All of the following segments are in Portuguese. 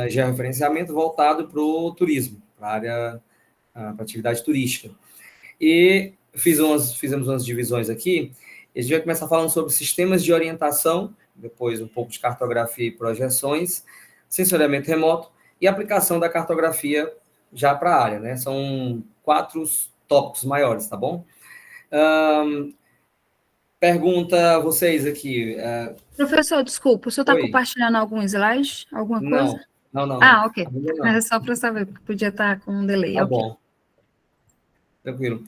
georreferenciamento voltado para o turismo, para a área, para a atividade turística. E fizemos umas divisões aqui. A gente vai começar falando sobre sistemas de orientação, depois um pouco de cartografia e projeções, sensoriamento remoto e aplicação da cartografia já para a área, né? São 4 tópicos maiores, tá bom? Pergunta a vocês aqui. Professor, desculpa, o senhor está Oi. compartilhando algum slide? Alguma coisa? Não. Ah, ok. Ainda não. Mas é só para saber, porque podia estar com um delay. Tá Ok. bom. Tranquilo.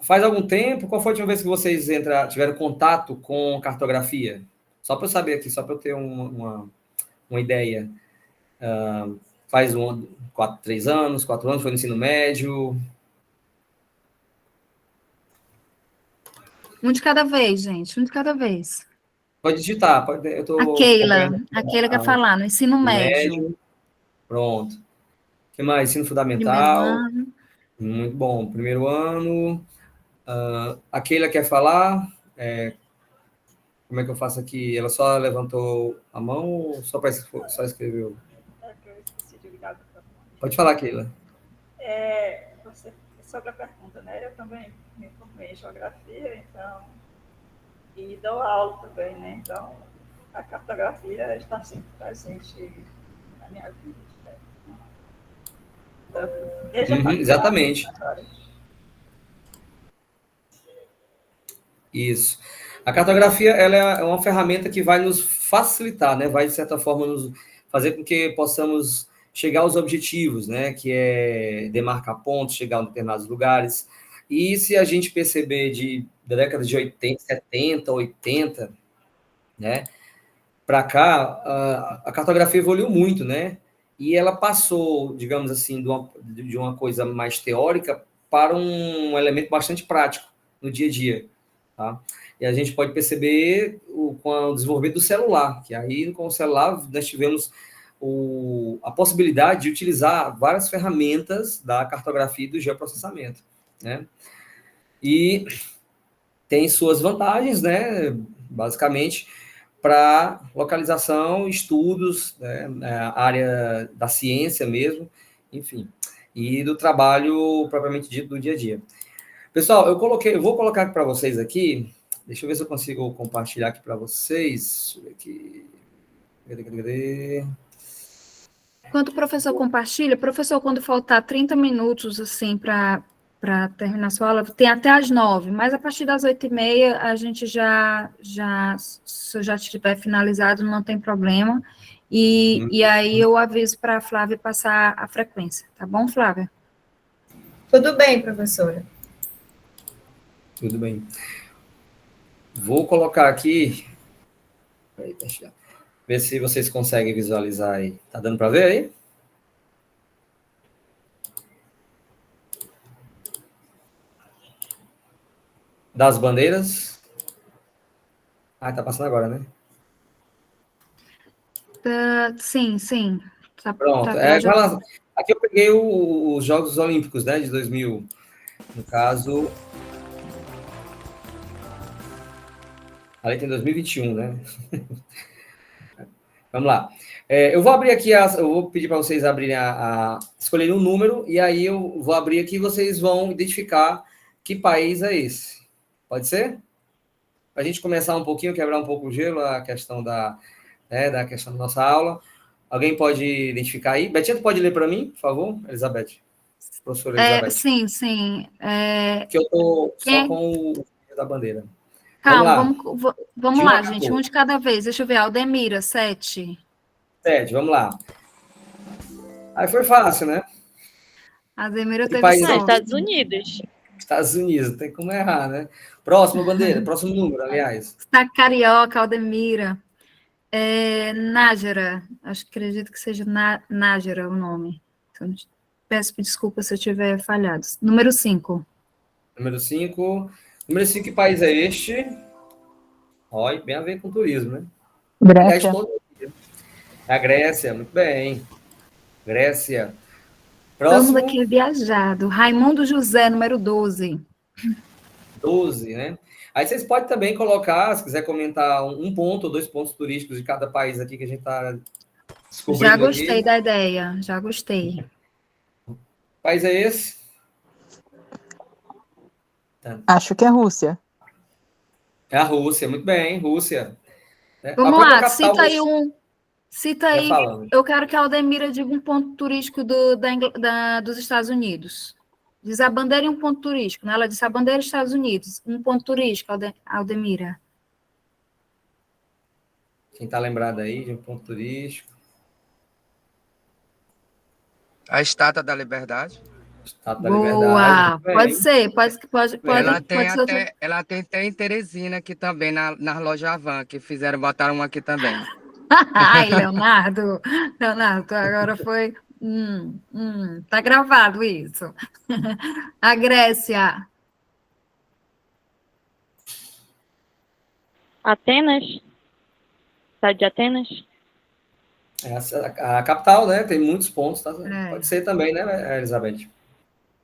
Faz algum tempo, qual foi a última vez que vocês tiveram contato com cartografia? Só para eu saber aqui, só para eu ter uma ideia. Faz 3 anos, 4 anos, foi no ensino médio? Um de cada vez, gente, um de cada vez. Pode digitar, eu estou A Keila quer falar, no ensino médio. Pronto. O que mais? Ensino Primeiro fundamental. ano. Muito bom. Primeiro ano. A Keila quer falar. Como é que eu faço aqui? Ela só levantou a mão ou só escreveu? Que eu esqueci de ligar. Pode falar, Keila. Sobre a pergunta, né? Eu também me formei em geografia, então, e dou aula também, né? Então, a cartografia está sempre presente na minha vida. Então, exatamente. Isso. A cartografia ela é uma ferramenta que vai nos facilitar, né? Vai, de certa forma, nos fazer com que possamos chegar aos objetivos, né? Que é demarcar pontos, chegar em determinados lugares. E se a gente perceber da década de 80, 70, 80, né? Para cá, a cartografia evoluiu muito, né? E ela passou, digamos assim, de uma coisa mais teórica para um elemento bastante prático no dia a dia. Tá? E a gente pode perceber com o desenvolvimento do celular, que aí com o celular nós tivemos a possibilidade de utilizar várias ferramentas da cartografia e do geoprocessamento, né? E tem suas vantagens, né? Basicamente, para localização, estudos, né? A área da ciência mesmo, enfim, e do trabalho propriamente dito do dia a dia. Pessoal, eu vou colocar para vocês aqui, deixa eu ver se eu consigo compartilhar aqui para vocês. Deixa eu ver aqui. Enquanto o professor compartilha, professor, quando faltar 30 minutos, assim, para terminar sua aula, tem até às 9, mas a partir das 8h30, a gente se eu já estiver finalizado, não tem problema, e aí eu aviso para a Flávia passar a frequência, tá bom, Flávia? Tudo bem, professora. Tudo bem. Vou colocar aqui, ver se vocês conseguem visualizar aí. Tá dando para ver aí? Das bandeiras. Tá passando agora, né? Sim. Pronto. Aqui eu peguei os Jogos Olímpicos, né, de 2000. No caso, ali tem 2021, né? Vamos lá. Eu vou abrir aqui, eu vou pedir para vocês abrirem escolherem um número, e aí eu vou abrir aqui e vocês vão identificar que país é esse. Pode ser? Para a gente começar um pouquinho, quebrar um pouco o gelo, a questão da questão da nossa aula. Alguém pode identificar aí? Betinha, tu pode ler para mim, por favor, Elizabeth? Professora Elizabeth. Sim. Que eu estou só com o da bandeira. Calma, vamos lá, gente, um de cada vez. Deixa eu ver, Aldemira, 7. 7, vamos lá. Aí foi fácil, né? Aldemira teve país? Estados Unidos. Estados Unidos, não tem como errar, né? Próxima bandeira, próximo número, aliás. Está carioca, Aldemira. Nájera, acredito que seja Nájera o nome. Então, peço desculpa se eu tiver falhado. Número 5. Número 5, que país é este? Olha, bem a ver com turismo, né? Grécia. A Grécia, muito bem. Grécia. Próximo. Estamos aqui viajado. Raimundo José, número 12. 12, né? Aí vocês podem também colocar, se quiser comentar um ponto ou 2 pontos turísticos de cada país aqui que a gente está Descobrindo Já gostei aqui. da ideia, já gostei. Que país é esse? Acho que é Rússia. É a Rússia, muito bem, Rússia. A Vamos própria lá, capital, cita já aí, falando. eu quero que a Aldemira diga um ponto turístico dos Estados Unidos. Diz a bandeira e um ponto turístico, né? Ela disse a bandeira dos Estados Unidos, um ponto turístico, Aldemira. Quem está lembrado aí de um ponto turístico? A Estátua da Liberdade. Estátua da Liberdade. Boa! Muito bem. Pode ser, pode Ela tem ser outra. ela tem até em Teresina aqui também, na loja Avan, que botaram uma aqui também. Ai, Leonardo, agora foi. Tá gravado isso. A Grécia. Atenas? Cidade de Atenas? Essa, a capital, né? Tem muitos pontos, tá? É. Pode ser também, né, Elizabeth?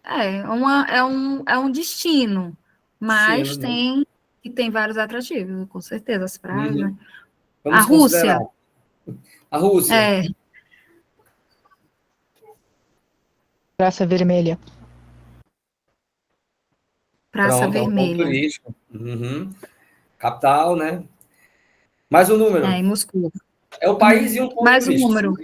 É um destino, mas Destino, tem vários atrativos, com certeza, as praias, né? Vamos A Rússia. considerar. A Rússia. É, Praça Vermelha. Praça Pronto, é um ponto Vermelha. turístico. Uhum. Capital, né? Mais um número. Em Moscou. É o país e um ponto Mais um turístico. número.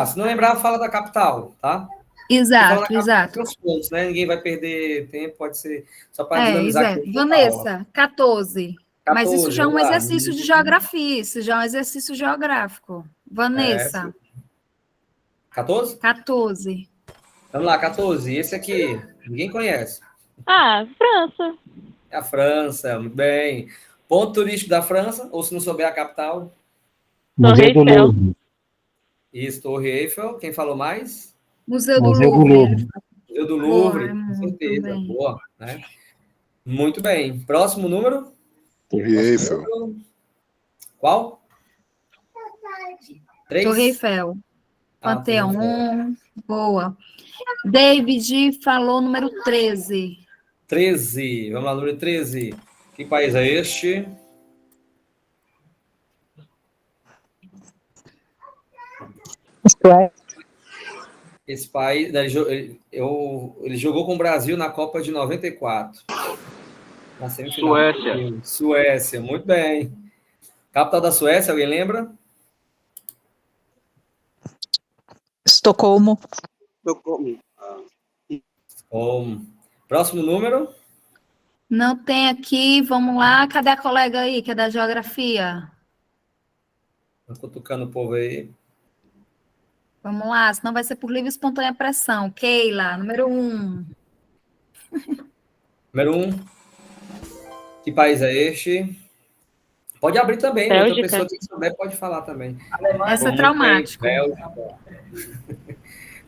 Se não lembrar, fala da capital, tá? Exato. Tem os pontos, né? Ninguém vai perder tempo, pode ser só para dinamizar Exato. aqui o total. Vanessa, 14. Mas 14, isso já é um vamos lá. exercício de geografia, isso já é um exercício geográfico. Vanessa, 14? 14. Vamos lá, 14. Esse aqui, ninguém conhece. Ah, França. É a França, muito bem. Ponto turístico da França, ou se não souber a capital. Torre Eiffel. Isso, Torre Eiffel. Quem falou mais? Museu do Louvre. Museu do Louvre, Boa, com certeza. bem. Boa, né? Muito bem. Próximo número? Torre Eiffel. Qual? 3? Torre Eiffel. Ah, Panteão. Boa. David falou número 13. 13. Vamos lá, número 13. Que país é este? Esse país, ele jogou com o Brasil na Copa de 94. Na semifinal. Suécia, muito bem. Capital da Suécia, alguém lembra? Estocolmo. Próximo número? Não tem aqui, vamos lá. Cadê a colega aí, que é da geografia? Estou cutucando o povo aí. Vamos lá, senão vai ser por livre e espontânea pressão. Keila, número 1. Número 1. Que país é este? Pode abrir também, né? Outra pessoa que souber pode falar também. Essa é traumático.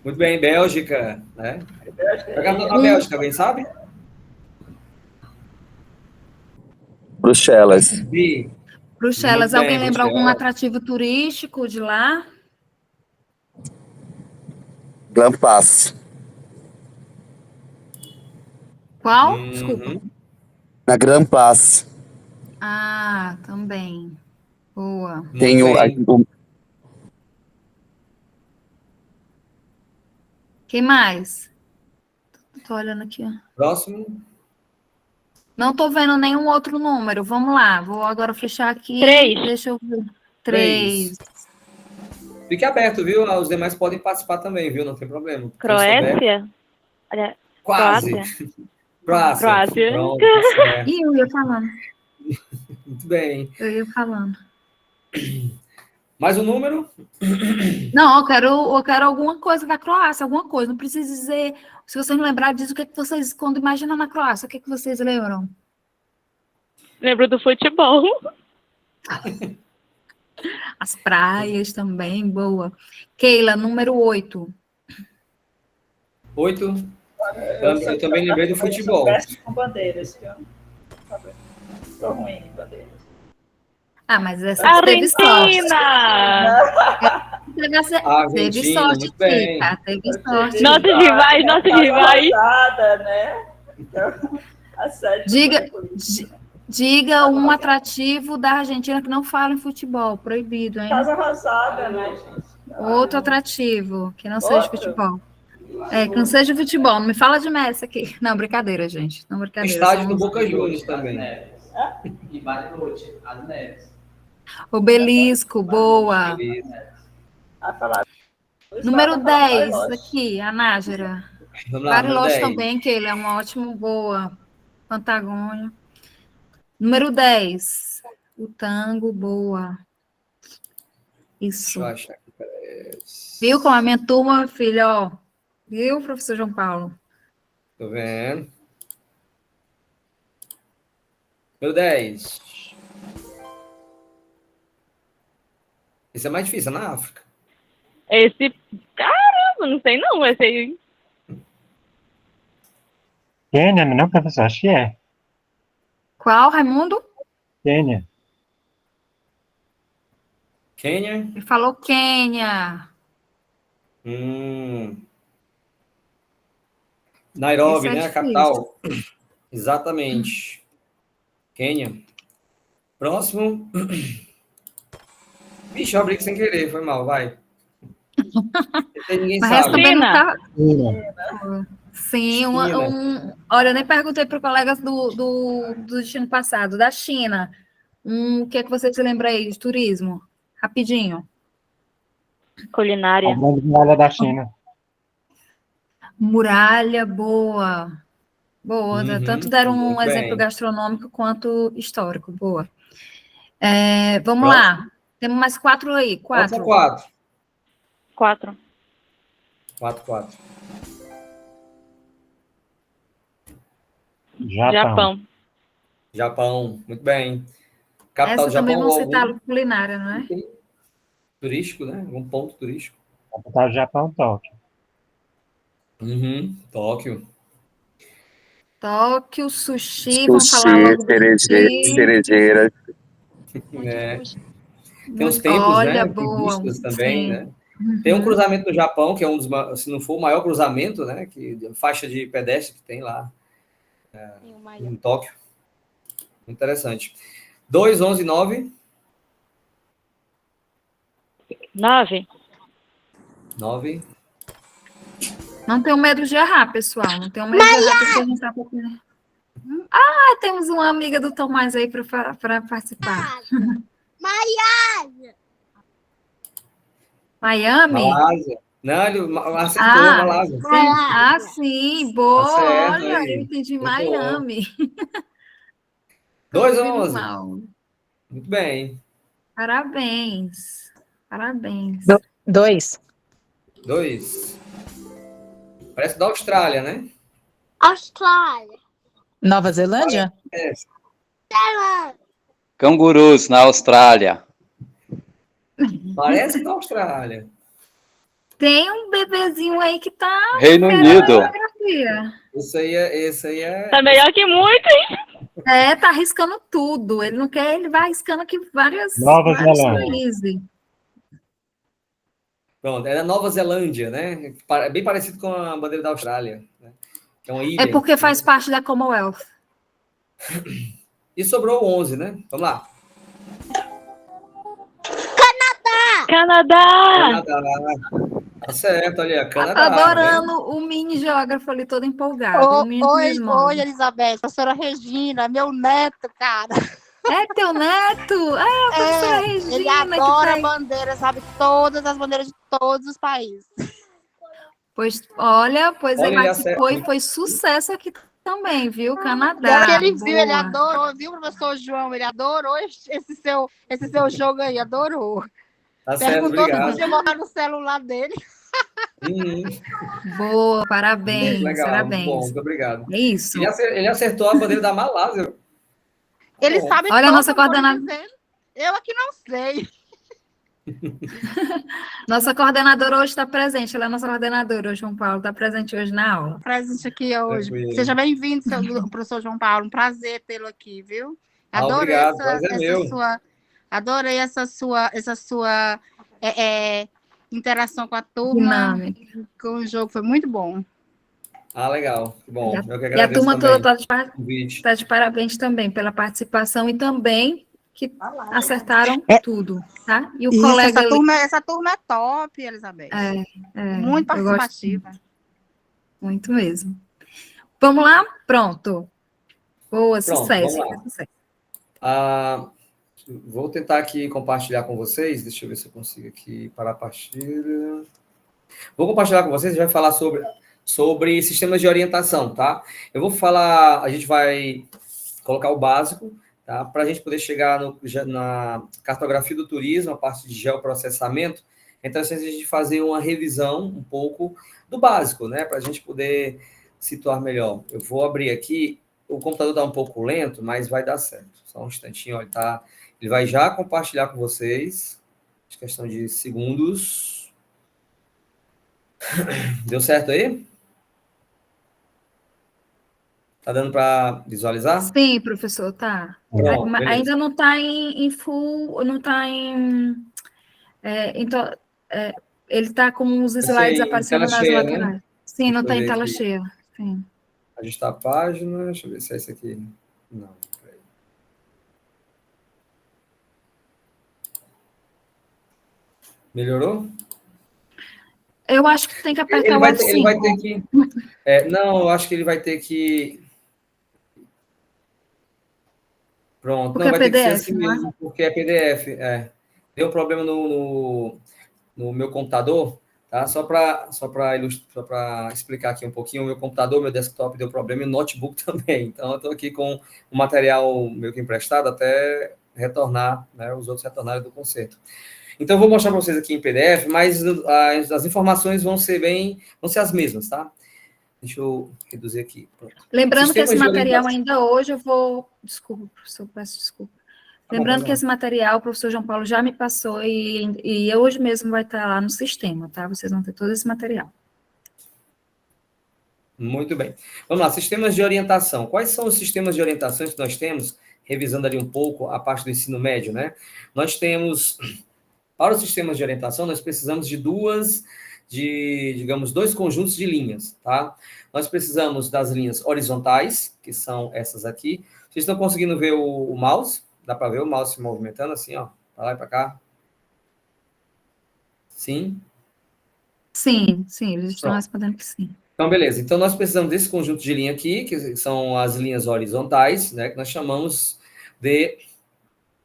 Muito bem, Bélgica, né? Jogador da Bélgica, alguém sabe? Bruxelas. Bruxelas, alguém lembra Bruxelas. algum atrativo turístico de lá? Grand Pass. Qual? Desculpa. Na Grand Pass. Ah, também. Boa. Tem Quem mais? Tô olhando aqui, ó. Próximo. Não tô vendo nenhum outro número. Vamos lá. Vou agora fechar aqui. 3. Deixa eu ver. 3. Fique aberto, viu? Os demais podem participar também, viu? Não tem problema. Croácia? Olha, Quase. Croácia. Pronto, certo. Ih, eu ia falando. Muito bem. Eu ia falando. Mais um número? Não, eu quero alguma coisa da Croácia, alguma coisa. Não precisa dizer. Se vocês não lembrarem, diz o que vocês, quando imaginam na Croácia, o que vocês lembram? Lembro do futebol. As praias também, boa. Keila, número 8. 8. Eu também lembrei do futebol. Com bandeiras, que eu estou ruim em bandeiras. Ah, mas essa teve sorte. Teve sorte, muito bem. Tica. Teve sorte. Nossos rivais. Arrasada, né? Então, a série Diga um atrativo da Argentina que não fala em futebol. Proibido, hein? Casa arrasada, né, gente? Outro atrativo, que não seja Outro? futebol. Que não seja futebol. Não me fala de Messi aqui. Não, brincadeira, gente. Não, brincadeira. Estádio do Boca Juniors também. E Bariloche, as Neves. Obelisco, boa. A falar. Número 10, aqui, a Nájera. Vamos lá, número Bariloche 10. também, que ele é uma ótima, boa. Pantagônia. Número 10, o tango, boa. Isso. Deixa eu achar aqui. Peraí. Viu como a minha turma, filho, ó. Viu, professor João Paulo? Tô vendo. Número 10. Esse é mais difícil, é na África. Esse. Caramba, não sei não. Esse aí. Quênia, não, professor? Acho que é. Qual, Raimundo? Quênia. Quênia. Ele falou Quênia. Nairobi, Esse é né? A difícil. capital. Exatamente. Quênia. Próximo. Vixe, eu abri sem querer, foi mal, vai. Esse aí ninguém Mas essa sabe. também não tá... China. Sim, China. olha, eu nem perguntei para colegas do destino passado, da China. O que é que você se lembra aí de turismo? Rapidinho. Culinária. A grande muralha da China. Muralha, boa. Boa, Uhum, tanto deram um muito exemplo bem. gastronômico quanto histórico, boa. Vamos Próximo. lá. Temos mais 4 aí, 4. São 4. 4. 4. Japão, muito bem. Capital Essa do também Japão, vão citar algum culinária, não é? turístico, né? Algum ponto turístico. Capital do Japão, Tóquio. Tóquio. Tóquio, sushi, vamos falar Sushi, logo do sushi. cerejeira. Né? Tem os templos, Olha, né? boa, Budistas também, sim. né? Tem um cruzamento no Japão, que é um dos, se não for o maior cruzamento, né? Faixa de pedestre que tem lá em Tóquio. Interessante. 2, 11, 9. 9. 9. Não tenho medo de errar, pessoal. Não tenho medo de errar, porque a gente tá pouquinho... temos uma amiga do Tomás aí para participar. Miami? Malásia. Não, ele acertou, Malásia. Sim, boa. Tá certo, Olha, aí. eu entendi Muito Miami. 2, Tô ouvindo 11. mal. Muito bem. Parabéns. 2. 2. Parece da Austrália, né? Austrália. Nova Zelândia? Cangurus, na Austrália. Parece da Austrália. Tem um bebezinho aí que tá... Reino Unido. Esse aí é... Tá melhor que muito, hein? Tá arriscando tudo. Ele não quer, ele vai arriscando aqui vários países. Pronto, é da Nova Zelândia, né? É bem parecido com a bandeira da Austrália. Né? É uma ilha. É porque faz parte da Commonwealth. E sobrou 11, né? Vamos lá. Canadá! Tá certo, olha, Canadá. Adorando o mini geógrafo ali todo empolgado. Oi, Elizabeth, professora Regina, meu neto, cara. É teu neto? Professora Regina. Ele adora bandeira, sabe? Todas as bandeiras de todos os países. Pois ele participou e foi sucesso aqui também, viu? Canadá. Ele viu, ele adorou, viu, professor João? Ele adorou esse seu jogo aí, adorou. Tá certo, obrigado. Se podia botar no celular dele. Boa, parabéns. Legal, parabéns. Bom, muito obrigado. É isso. Ele acertou a bandeira da Malásia. Ele sabe. Olha a nossa coordenadora. Eu aqui não sei. Nossa coordenadora hoje está presente. Ela é nossa coordenadora, o João Paulo, está presente hoje na aula. Presente aqui hoje. Tranquilo. Seja bem-vindo, professor João Paulo. Um prazer tê-lo aqui, viu? Adorei Obrigado, essa sua. Adorei essa sua interação com a turma. Dinâmica. Com o jogo, foi muito bom. Legal. Bom, eu que E a agradeço turma também toda está de parabéns também pela participação e também que Tá lá, acertaram É. tudo, tá? E o Isso, colega ali, essa turma é top, Elizabeth. Muito eu gosto participativa. muito mesmo. Vamos lá? Pronto. Boa, Pronto, vamos sucesso. lá. Sucesso. Ah, vou tentar aqui compartilhar com vocês. Deixa eu ver se eu consigo aqui parar a partida. Vou compartilhar com vocês, a gente vai falar sobre sistemas de orientação, tá? Eu vou falar, a gente vai colocar o básico, tá? Para a gente poder chegar na cartografia do turismo, a parte de geoprocessamento. Então, assim, a gente fazer uma revisão um pouco do básico, né? Para a gente poder situar melhor. Eu vou abrir aqui, o computador está um pouco lento, mas vai dar certo. Só um instantinho, ó, ele vai já compartilhar com vocês, questão de segundos. Deu certo aí? Tá dando para visualizar? Sim, professor, tá. Pronto, Mas beleza. ainda não está em full, não está em. Então, ele está com os Vai ser slides em aparecendo tela nas cheia, né? laterais. Sim, Deixa não eu está em ver tela aqui. cheia. Sim. Ajustar a página. Deixa eu ver se é esse aqui. Não, peraí. Melhorou? Eu acho que tem que apertar Ele o vai F5. ter que. Não, eu acho que ele vai ter que. Pronto, Porque não é vai ter que ser PDF, assim não é? mesmo, porque é PDF. Deu um problema no meu computador, tá? Só para explicar aqui um pouquinho, o meu computador, meu desktop deu problema e o notebook também. Então, eu estou aqui com o material meio que emprestado até retornar, né? Os outros retornarem do concerto. Então, eu vou mostrar para vocês aqui em PDF, mas as informações vão ser as mesmas, tá? Deixa eu reduzir aqui. Pronto. Lembrando que esse Sistemas de material orientação. ainda hoje eu vou. Desculpa, professor, peço desculpa. Tá bom, Lembrando tá que bom. esse material o professor João Paulo já me passou e hoje mesmo vai estar lá no sistema, tá? Vocês vão ter todo esse material. Muito bem. Vamos lá, sistemas de orientação. Quais são os sistemas de orientação que nós temos? Revisando ali um pouco a parte do ensino médio, né? Nós temos, para os sistemas de orientação, nós precisamos digamos, dois conjuntos de linhas, tá? Nós precisamos das linhas horizontais, que são essas aqui. Vocês estão conseguindo ver o mouse? Dá para ver o mouse se movimentando assim, ó, para lá e para cá? Sim? Sim, eles estão Pronto. respondendo que sim. Então, beleza. Então, nós precisamos desse conjunto de linha aqui, que são as linhas horizontais, né? Que nós chamamos de,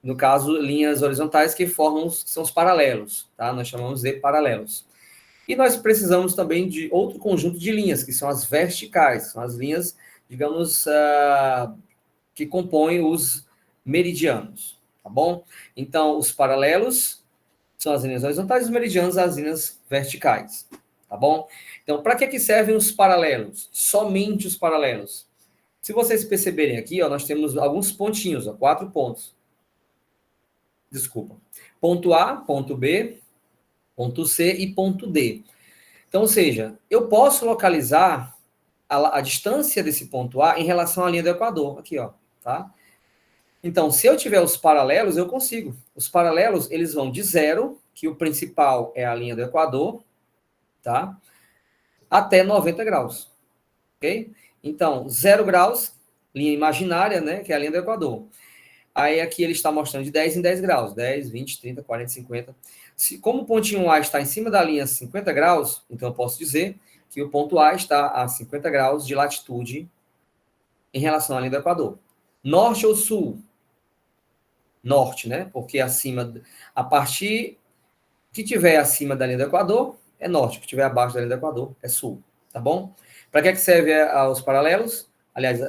no caso, linhas horizontais que são os paralelos, tá? Nós chamamos de paralelos. E nós precisamos também de outro conjunto de linhas, que são as verticais, são as linhas, digamos, que compõem os meridianos, tá bom? Então, os paralelos são as linhas horizontais, os meridianos, as linhas verticais, tá bom? Então, para que servem os paralelos? Somente os paralelos. Se vocês perceberem aqui, ó, nós temos alguns pontinhos, ó, 4 pontos. Desculpa. Ponto A, ponto B, ponto C e ponto D. Então, ou seja, eu posso localizar a distância desse ponto A em relação à linha do Equador. Aqui, ó, tá? Então, se eu tiver os paralelos, eu consigo. Os paralelos, eles vão de 0, que o principal é a linha do Equador, tá? Até 90 graus, ok? Então, 0 graus, linha imaginária, né, que é a linha do Equador. Aí aqui ele está mostrando de 10 em 10 graus, 10, 20, 30, 40, 50. Como o pontinho A está em cima da linha 50 graus, então eu posso dizer que o ponto A está a 50 graus de latitude em relação à linha do Equador. Norte ou sul? Norte, né? Porque a partir que tiver acima da linha do Equador é norte, que tiver abaixo da linha do Equador é sul, tá bom? Para que serve os paralelos? Aliás,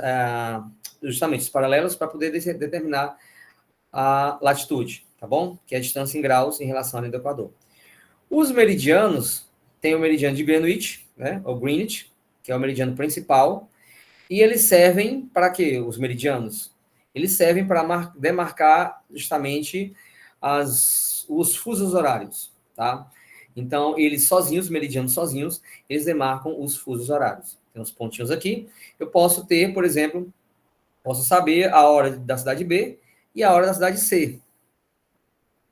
justamente os paralelos para poder determinar a latitude, tá bom? Que é a distância em graus em relação à linha do Equador. Os meridianos, tem o meridiano de Greenwich, né? O Greenwich, que é o meridiano principal, e eles servem para quê? Os meridianos? Eles servem para demarcar justamente os fusos horários, tá? Então, eles sozinhos, os meridianos sozinhos, eles demarcam os fusos horários. Tem uns pontinhos aqui. Eu posso ter, por exemplo, posso saber a hora da cidade B e a hora da cidade C.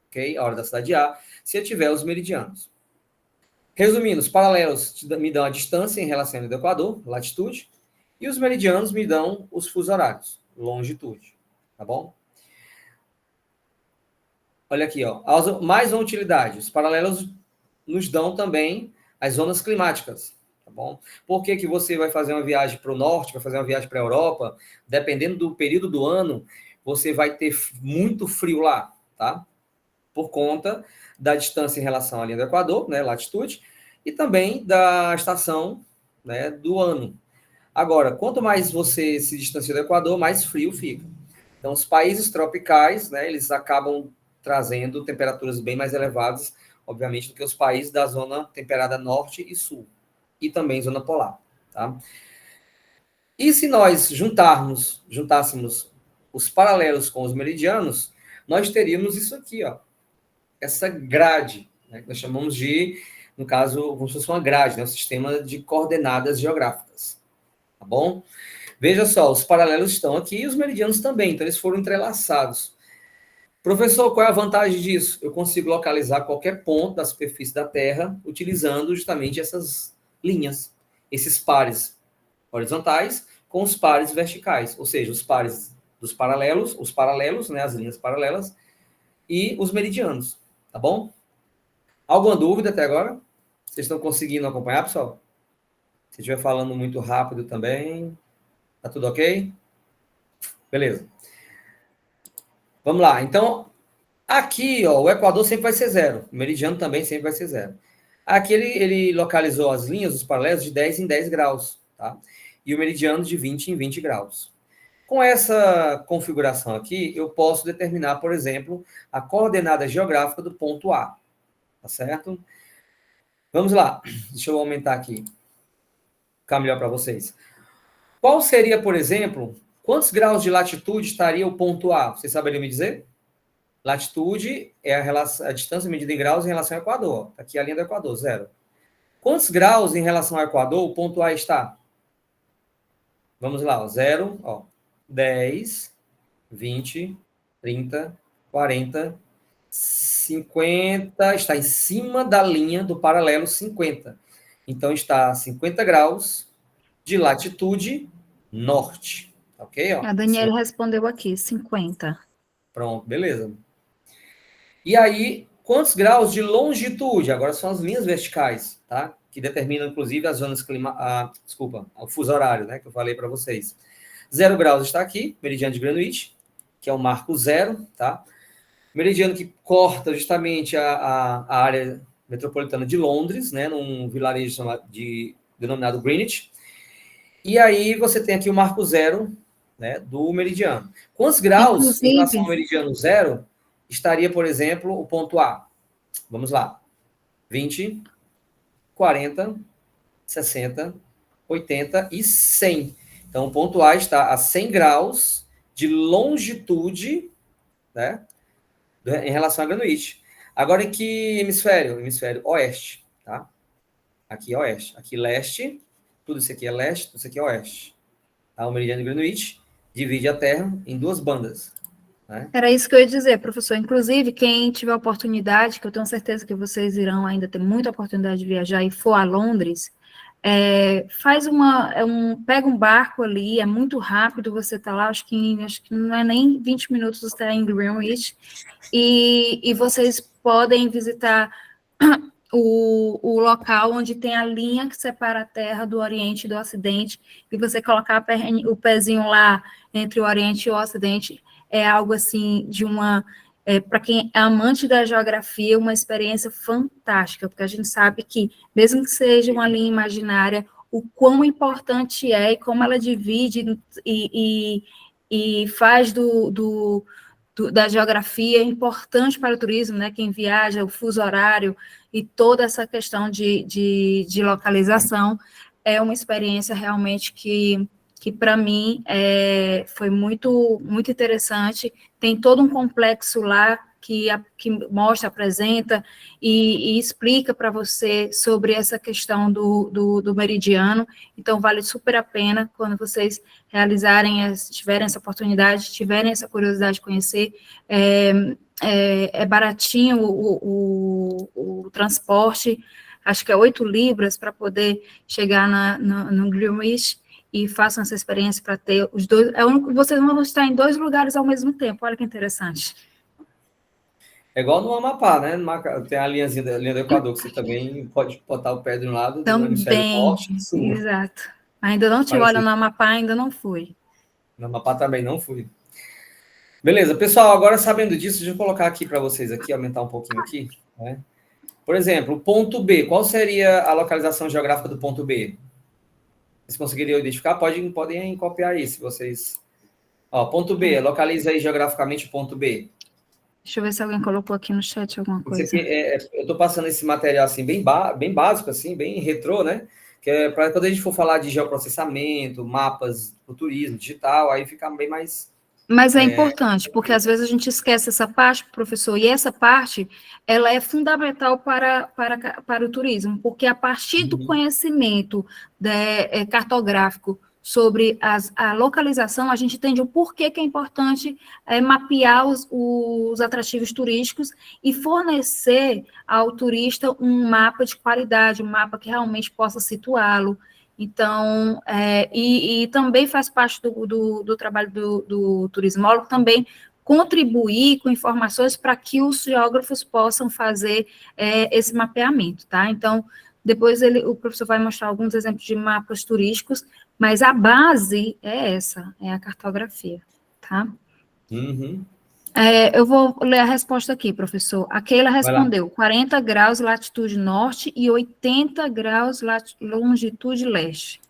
Ok? A hora da cidade A, se eu tiver os meridianos. Resumindo, os paralelos me dão a distância em relação ao Equador, latitude, e os meridianos me dão os fusos horários, longitude. Tá bom? Olha aqui, ó. Mais uma utilidade. Os paralelos nos dão também as zonas climáticas, tá bom? Por que que você vai fazer uma viagem para o norte, vai fazer uma viagem para a Europa, dependendo do período do ano, você vai ter muito frio lá, tá? Por conta da distância em relação à linha do Equador, né, latitude, e também da estação, né, do ano. Agora, quanto mais você se distancia do Equador, mais frio fica. Então, os países tropicais, né, eles acabam trazendo temperaturas bem mais elevadas, obviamente, do que os países da zona temperada norte e sul, e também zona polar, tá? E se nós juntássemos os paralelos com os meridianos, nós teríamos isso aqui, ó, essa grade, né, que nós chamamos de, no caso, como se fosse uma grade, né, um sistema de coordenadas geográficas, tá bom? Veja só, os paralelos estão aqui e os meridianos também, então eles foram entrelaçados. Professor, qual é a vantagem disso? Eu consigo localizar qualquer ponto da superfície da Terra utilizando justamente essas linhas, esses pares horizontais com os pares verticais, ou seja, os pares dos paralelos, os paralelos, né, as linhas paralelas, e os meridianos, tá bom? Alguma dúvida até agora? Vocês estão conseguindo acompanhar, pessoal? Se estiver falando muito rápido também, tá tudo ok? Beleza. Vamos lá. Então, aqui, ó, o Equador sempre vai ser 0. O meridiano também sempre vai ser 0. Aqui ele localizou as linhas, os paralelos, de 10 em 10 graus, tá? E o meridiano de 20 em 20 graus. Com essa configuração aqui, eu posso determinar, por exemplo, a coordenada geográfica do ponto A. Tá certo? Vamos lá. Deixa eu aumentar aqui. Ficar melhor para vocês. Qual seria, por exemplo, quantos graus de latitude estaria o ponto A? Vocês saberiam me dizer? Latitude é a distância medida em graus em relação ao Equador. Aqui é a linha do Equador, 0. Quantos graus em relação ao Equador o ponto A está? Vamos lá, 0, 10, 20, 30, 40, 50, está em cima da linha do paralelo 50. Então, está a 50 graus de latitude norte. Ok? Ó, A Daniela respondeu aqui, 50. Pronto, beleza. E aí, quantos graus de longitude? Agora são as linhas verticais, tá? Que determinam, inclusive, as zonas o fuso horário, né? Que eu falei para vocês. 0 graus está aqui, meridiano de Greenwich, que é o marco 0, tá? Meridiano que corta justamente a área metropolitana de Londres, né? Num vilarejo denominado Greenwich. E aí você tem aqui o marco 0, né? Do meridiano. Quantos graus em relação ao meridiano 0 estaria, por exemplo, o ponto A? Vamos lá. 20, 40, 60, 80 e 100. Então, o ponto A está a 100 graus de longitude, né, em relação a Greenwich. Agora, em que hemisfério? Hemisfério oeste, tá? Aqui é oeste. Aqui leste, tudo isso aqui é leste, tudo isso aqui é oeste. Tá? O meridiano de Greenwich divide a Terra em 2 bandas. Né? Era isso que eu ia dizer, professor. Inclusive, quem tiver oportunidade, que eu tenho certeza que vocês irão ainda ter muita oportunidade de viajar e for a Londres, pega um barco ali, é muito rápido, você tá lá, acho que não é nem 20 minutos, você está em Greenwich, e vocês podem visitar o local onde tem a linha que separa a Terra do Oriente e do Ocidente, e você colocar o pezinho lá entre o Oriente e o Ocidente, é algo assim para quem é amante da geografia, uma experiência fantástica, porque a gente sabe que, mesmo que seja uma linha imaginária, o quão importante é e como ela divide e faz da geografia importante para o turismo, né? Quem viaja, o fuso horário e toda essa questão de localização é uma experiência realmente que para mim foi muito, muito interessante. Tem todo um complexo lá que mostra, apresenta e explica para você sobre essa questão do meridiano. Então, vale super a pena quando vocês tiverem essa oportunidade, tiverem essa curiosidade de conhecer. É baratinho o transporte, acho que é 8 libras para poder chegar no Greenwich, e façam essa experiência para ter os dois. Vocês vão estar em 2 lugares ao mesmo tempo, olha que interessante. É igual no Amapá, né? Tem a linha do Equador, que você também pode botar o pé de um lado do hemisfério Também, norte e sul. exato. Ainda não tive, Mas olha, assim, no Amapá ainda não fui. no Amapá também não fui. Beleza, pessoal, agora sabendo disso, deixa eu colocar aqui para vocês, aqui, aumentar um pouquinho aqui, né? Por exemplo, o ponto B, qual seria a localização geográfica do ponto B? Vocês conseguiriam identificar? Podem copiar aí, se vocês... Ó, ponto B, localiza aí geograficamente o ponto B. Deixa eu ver se alguém colocou aqui no chat alguma Isso coisa. aqui eu estou passando esse material assim, bem básico, assim, bem retrô, né? Que é para quando a gente for falar de geoprocessamento, mapas do turismo digital, aí fica bem mais... Mas é importante, porque às vezes a gente esquece essa parte, professor, e essa parte, ela é fundamental para o turismo, porque a partir do conhecimento cartográfico sobre a localização, a gente entende o porquê que é importante mapear os atrativos turísticos e fornecer ao turista um mapa de qualidade, um mapa que realmente possa situá-lo. Então, e também faz parte do trabalho do turismólogo também contribuir com informações para que os geógrafos possam fazer esse mapeamento, tá? Então, depois o professor vai mostrar alguns exemplos de mapas turísticos, mas a base é essa, é a cartografia, tá? Uhum. Eu vou ler a resposta aqui, professor. A Keila respondeu 40 graus latitude norte e 80 graus longitude leste.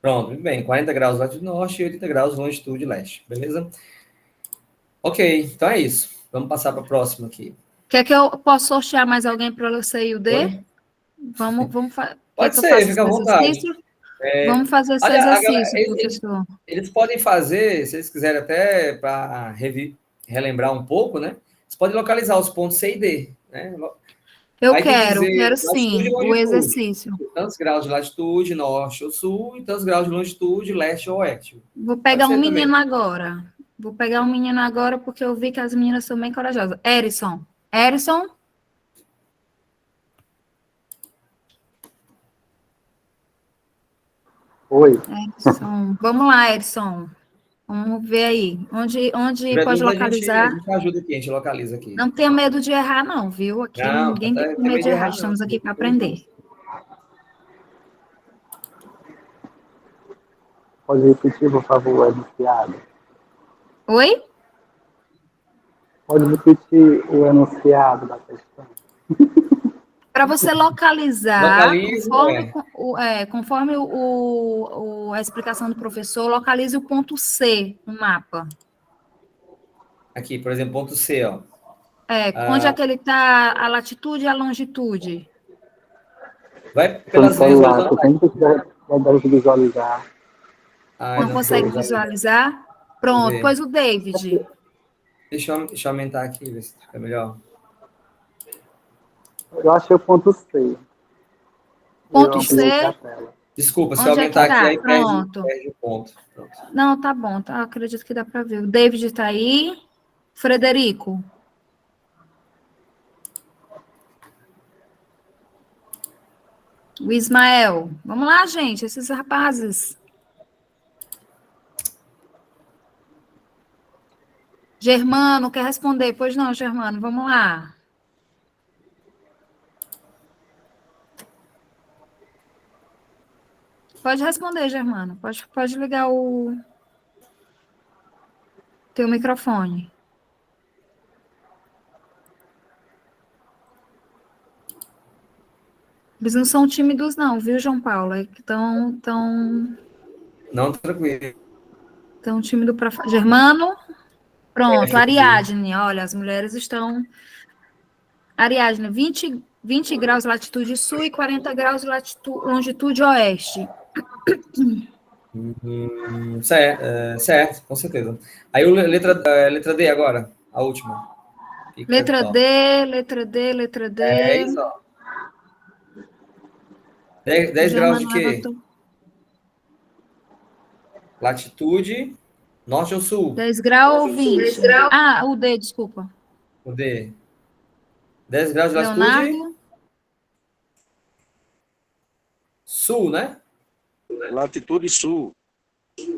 Pronto, muito bem. 40 graus latitude norte e 80 graus longitude leste, beleza? Ok, então é isso. Vamos passar para a próxima aqui. Quer que eu possa sortear mais alguém para o C e o D? Oi? Vamos fazer. Pode ser, fica à vontade. Vamos fazer esse exercício, professor. Eles podem fazer, se eles quiserem até para relembrar um pouco, né? Eles podem localizar os pontos C e D, né? Eu Aí quero sim, o exercício. Tantos graus de latitude, norte ou sul, e tantos graus de longitude, leste ou oeste. Vou pegar um menino agora. Vou pegar um menino agora, porque eu vi que as meninas são bem corajosas. Erison. Oi. Erison. Vamos lá, Erison. Vamos ver aí. Onde pode localizar? A gente ajuda aqui, a gente localiza aqui. Não tenha medo de errar, não, viu? Aqui não, ninguém tem medo de errar. Estamos aqui para aprender. Pode repetir, por favor, enunciado. Oi? Pode repetir o enunciado da questão. Para você localizar, conforme a explicação do professor, localize o ponto C no mapa. Aqui, por exemplo, ponto C, ó. Onde é que ele está, a latitude e a longitude? Vai pelas celular, tu tem que visualizar. Não consegue visualizar? Pronto, pois o David. Deixa eu aumentar aqui, ver se fica melhor. Eu achei o ponto C. Ponto C? Desculpa, se eu aumentar aqui, aí perde o ponto. Pronto. Não, tá bom, tá, acredito que dá para ver. O David está aí. Frederico. O Ismael. Vamos lá, gente, esses rapazes. Germano, quer responder? Pois não, Germano, vamos lá. Pode responder, Germano. Pode ligar o teu microfone. Eles não são tímidos, não, viu, João Paulo? É que estão... Não, tranquilo. Estão tímidos para... Germano? Pronto, Ariadne. Olha, as mulheres estão... Ariadne, 20 graus latitude sul e 40 graus longitude oeste. Certo, com certeza. Aí letra D agora, a última. Letra D. É isso, ó. 10 graus de quê? Levantou. Latitude, norte ou sul? 10 graus ou 20? 10 graus. Ah, o D, desculpa. O D. 10 graus de latitude. Leonardo. Sul, né? Latitude sul.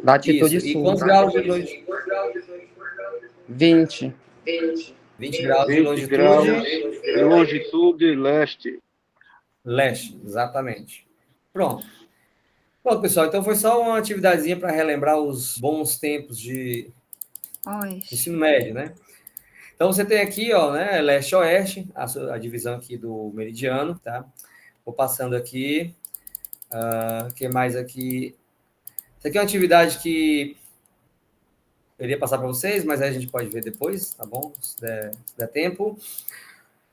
Latitude Isso. sul. E quantos graus de longitude? 20. 20 graus de 20 longitude. graus de longitude leste. Leste, exatamente. Pronto. Pronto, pessoal, então foi só uma atividadezinha para relembrar os bons tempos de ensino médio, né? Então você tem aqui, ó, né, leste-oeste, a divisão aqui do meridiano, tá? Vou passando aqui. O que mais aqui? Isso aqui é uma atividade que eu iria passar para vocês, mas aí a gente pode ver depois, tá bom? Se der tempo.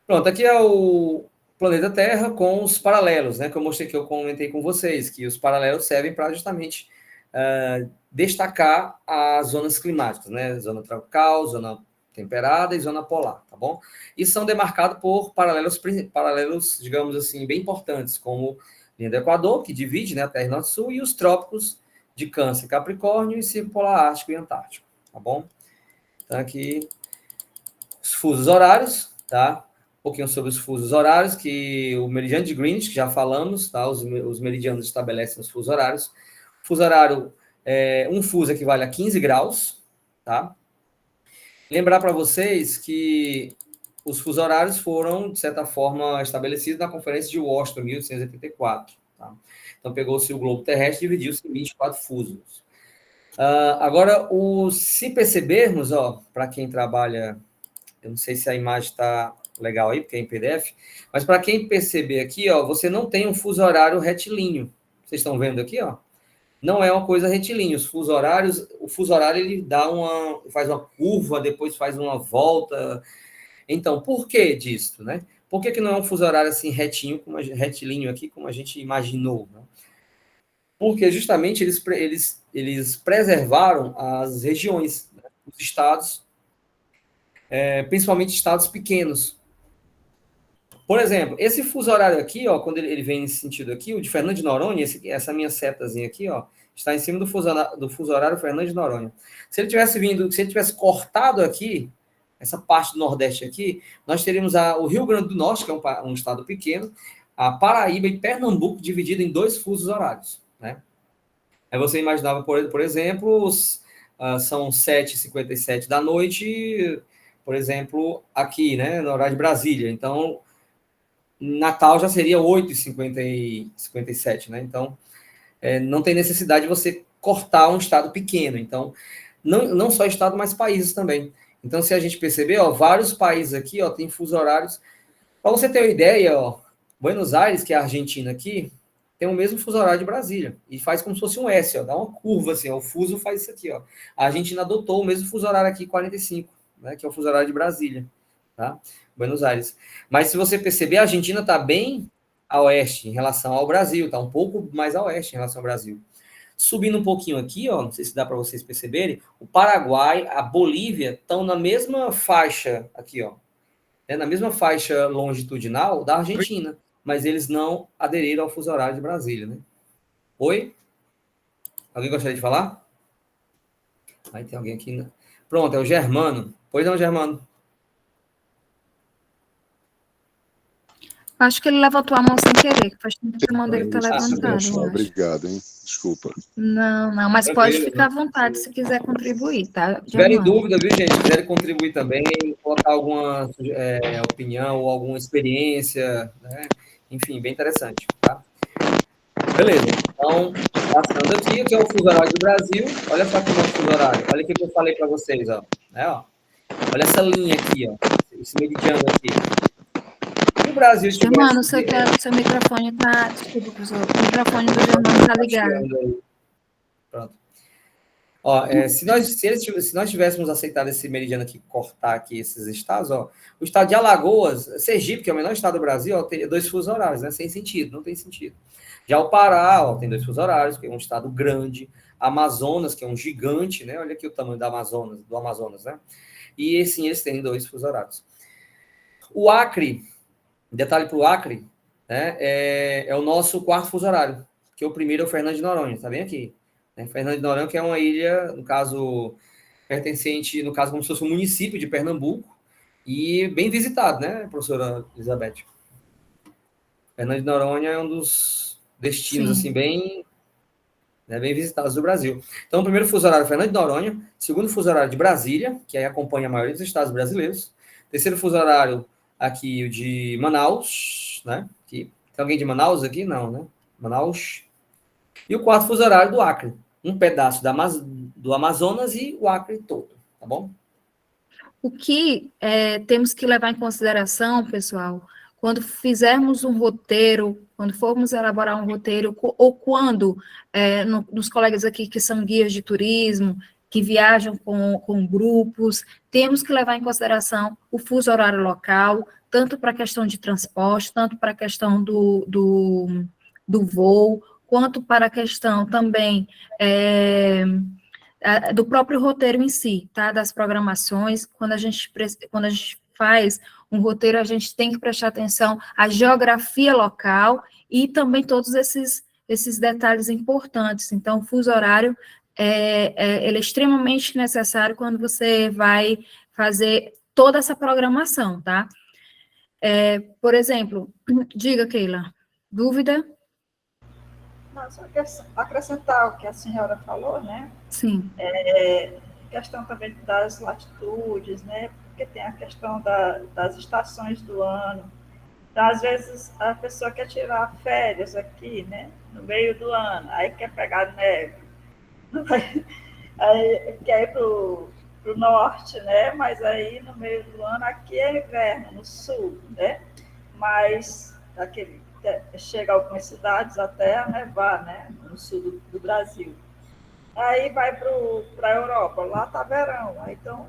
Pronto, aqui é o planeta Terra com os paralelos, né? Que eu mostrei, que eu comentei com vocês, que os paralelos servem para justamente destacar as zonas climáticas, né? Zona tropical, zona temperada e zona polar, tá bom? E são demarcados por paralelos, digamos assim, bem importantes, como linha do Equador, que divide, né, a Terra Norte-Sul, e os trópicos de Câncer, Capricórnio e Círculo Polar Ártico e Antártico, tá bom? Então, aqui, os fusos horários, tá? Um pouquinho sobre os fusos horários, que o meridiano de Greenwich, que já falamos, tá? Os meridianos estabelecem os fusos horários. O fuso horário, um fuso equivale a 15 graus, tá? Lembrar para vocês que os fusos horários foram, de certa forma, estabelecidos na Conferência de Washington, em 1884. Tá? Então, pegou-se o globo terrestre e dividiu-se em 24 fusos. Agora, se percebermos, para quem trabalha, eu não sei se a imagem está legal aí, porque é em PDF, mas para quem perceber aqui, você não tem um fuso horário retilíneo. Vocês estão vendo aqui, não é uma coisa retilínea. O fuso horário ele faz uma curva, depois faz uma volta. Então, por que disso, né? Por que não é um fuso horário assim retilíneo aqui, como a gente imaginou, né? Porque justamente eles preservaram as regiões, né? Os estados, principalmente estados pequenos. Por exemplo, esse fuso horário aqui, quando ele vem nesse sentido aqui, o de Fernando de Noronha, essa minha setazinha aqui, está em cima do fuso horário Fernando de Noronha. Se ele tivesse cortado aqui, essa parte do Nordeste aqui, nós teríamos o Rio Grande do Norte, que é um estado pequeno, a Paraíba e Pernambuco dividido em 2 fusos horários, né? Aí você imaginava, por exemplo, são 7h57 da noite, por exemplo, aqui, né, no horário de Brasília. Então, Natal já seria 8h57, né? Então, não tem necessidade de você cortar um estado pequeno. Então, não só estado, mas países também. Então, se a gente perceber, vários países aqui, tem fusos horários. Para você ter uma ideia, Buenos Aires, que é a Argentina aqui, tem o mesmo fuso horário de Brasília. E faz como se fosse um S, dá uma curva assim, o fuso faz isso aqui, A Argentina adotou o mesmo fuso horário aqui, 45, né, que é o fuso horário de Brasília, tá? Buenos Aires. Mas se você perceber, a Argentina está bem a oeste em relação ao Brasil, está um pouco mais a oeste em relação ao Brasil. Subindo um pouquinho aqui, não sei se dá para vocês perceberem, o Paraguai, a Bolívia estão na mesma faixa aqui, na mesma faixa longitudinal da Argentina, mas eles não aderiram ao fuso horário de Brasília, né? Oi? Alguém gostaria de falar? Aí tem alguém aqui, né? Pronto, é o Germano. Pois não, Germano? Acho que ele levantou a mão sem querer, que faz tempo que a mão dele está levantada. Obrigado, hein? Desculpa. Não, mas pode ficar à vontade se quiser contribuir, tá? Se tiverem dúvida, viu, gente? Se quiserem contribuir também, colocar alguma opinião ou alguma experiência, né? Enfim, bem interessante, tá? Beleza. Então, passando aqui, que é o fuso horário do Brasil. Olha só como é o fuso horário. Olha o que eu falei para vocês, Olha essa linha aqui, esse meridiano aqui. Se o Brasil estivesse... Germano, seu microfone está... Desculpa, professor. O microfone do Germano está ligado. Pronto. Se nós tivéssemos aceitado esse meridiano aqui, cortar aqui esses estados, o estado de Alagoas, Sergipe, que é o menor estado do Brasil, teria 2 fusos horários, né? Sem sentido, não tem sentido. Já o Pará, tem 2 fusos horários, que é um estado grande. Amazonas, que é um gigante, né? Olha aqui o tamanho do Amazonas, né? E sim, eles têm 2 fusos horários. O Acre, detalhe para o Acre, né? É o nosso 4º fuso horário, que o primeiro é o Fernando de Noronha, tá bem aqui. Fernando de Noronha, que é uma ilha, no caso, pertencente, no caso, como se fosse um município de Pernambuco, e bem visitado, né, professora Elizabeth? Fernando de Noronha é um dos destinos, assim, bem visitados do Brasil. Então, o primeiro fuso horário é Fernando de Noronha, segundo fuso horário de Brasília, que aí acompanha a maioria dos estados brasileiros, Terceiro fuso horário, aqui o de Manaus, né? Aqui. Tem alguém de Manaus aqui? Não, né? Manaus. E o quarto fuso horário do Acre. Um pedaço do Amazonas e o Acre todo, tá bom? O que temos que levar em consideração, pessoal, quando fizermos um roteiro, quando formos elaborar um roteiro, ou quando nos colegas aqui que são guias de turismo, que viajam com grupos, temos que levar em consideração o fuso horário local, tanto para a questão de transporte, tanto para a questão do voo, quanto para a questão também do próprio roteiro em si, tá? Das programações. Quando a gente faz um roteiro, a gente tem que prestar atenção à geografia local e também todos esses detalhes importantes. Então, o fuso horário ele é extremamente necessário quando você vai fazer toda essa programação, tá? Por exemplo, diga, Keila, dúvida? Não, só acrescentar o que a senhora falou, né? Sim. Questão também das latitudes, né? Porque tem a questão das estações do ano. Então, às vezes, a pessoa quer tirar férias aqui, né? No meio do ano, aí quer pegar neve. Aí quer ir para o norte, né? Mas aí, no meio do ano, aqui é inverno, no sul, né? Mas chega a algumas cidades até a nevar, né? No sul do Brasil. Aí vai para a Europa, lá está verão. Então,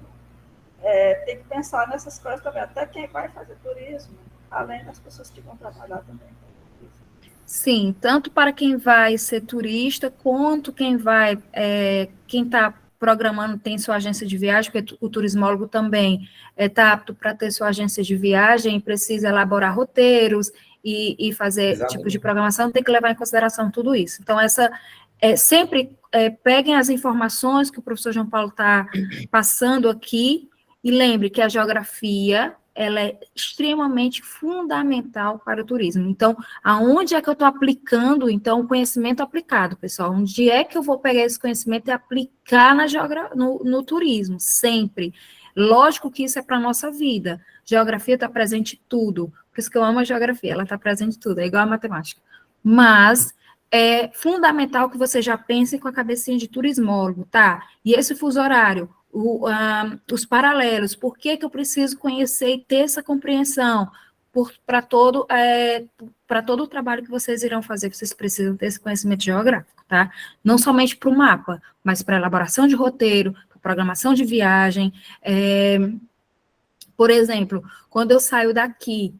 tem que pensar nessas coisas também. Até quem vai fazer turismo, além das pessoas que vão trabalhar também. Sim, tanto para quem vai ser turista, quanto quem está programando, tem sua agência de viagem, porque o turismólogo também está apto para ter sua agência de viagem, precisa elaborar roteiros e fazer tipo de programação, tem que levar em consideração tudo isso. Então, sempre peguem as informações que o professor João Paulo está passando aqui, e lembre que a geografia, ela é extremamente fundamental para o turismo. Então, aonde é que eu estou aplicando, então, o conhecimento aplicado, pessoal? Onde é que eu vou pegar esse conhecimento e aplicar no turismo? Sempre. Lógico que isso é para a nossa vida. Geografia está presente em tudo. Por isso que eu amo a geografia, ela está presente em tudo, é igual a matemática. Mas é fundamental que você já pense com a cabecinha de turismólogo, tá? E esse fuso horário, os paralelos, por que eu preciso conhecer e ter essa compreensão? Para todo o trabalho que vocês irão fazer, vocês precisam ter esse conhecimento geográfico, tá? Não somente para o mapa, mas para elaboração de roteiro, para programação de viagem. Por exemplo, quando eu saio daqui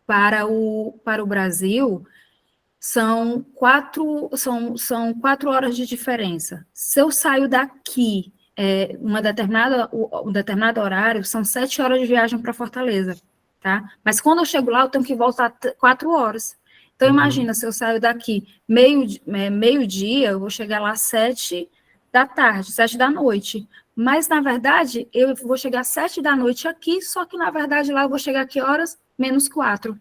para o Brasil, são 4 horas de diferença. Se eu saio daqui um determinado horário, são 7 horas de viagem para Fortaleza, tá? Mas quando eu chego lá, eu tenho que voltar 4 horas. Então, imagina, se eu saio daqui meio-dia, eu vou chegar lá 7 da tarde, 7 da noite. Mas, na verdade, eu vou chegar 7 da noite aqui, só que, na verdade, lá eu vou chegar que horas? -4.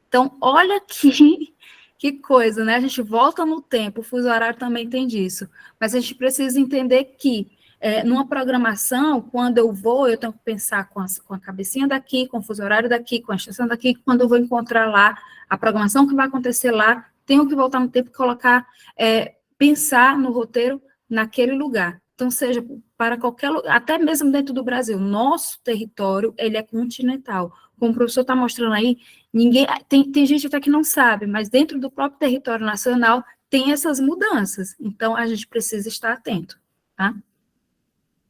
Então, olha que coisa, né? A gente volta no tempo, o fuso horário também tem disso. Mas a gente precisa entender que, numa programação, quando eu tenho que pensar com a cabecinha daqui, com o fuso horário daqui, com a estação daqui, quando eu vou encontrar lá a programação que vai acontecer lá, tenho que voltar no tempo e colocar, pensar no roteiro naquele lugar. Então, seja para qualquer lugar, até mesmo dentro do Brasil, nosso território, ele é continental. Como o professor está mostrando aí, tem gente até que não sabe, mas dentro do próprio território nacional tem essas mudanças. Então, a gente precisa estar atento, tá?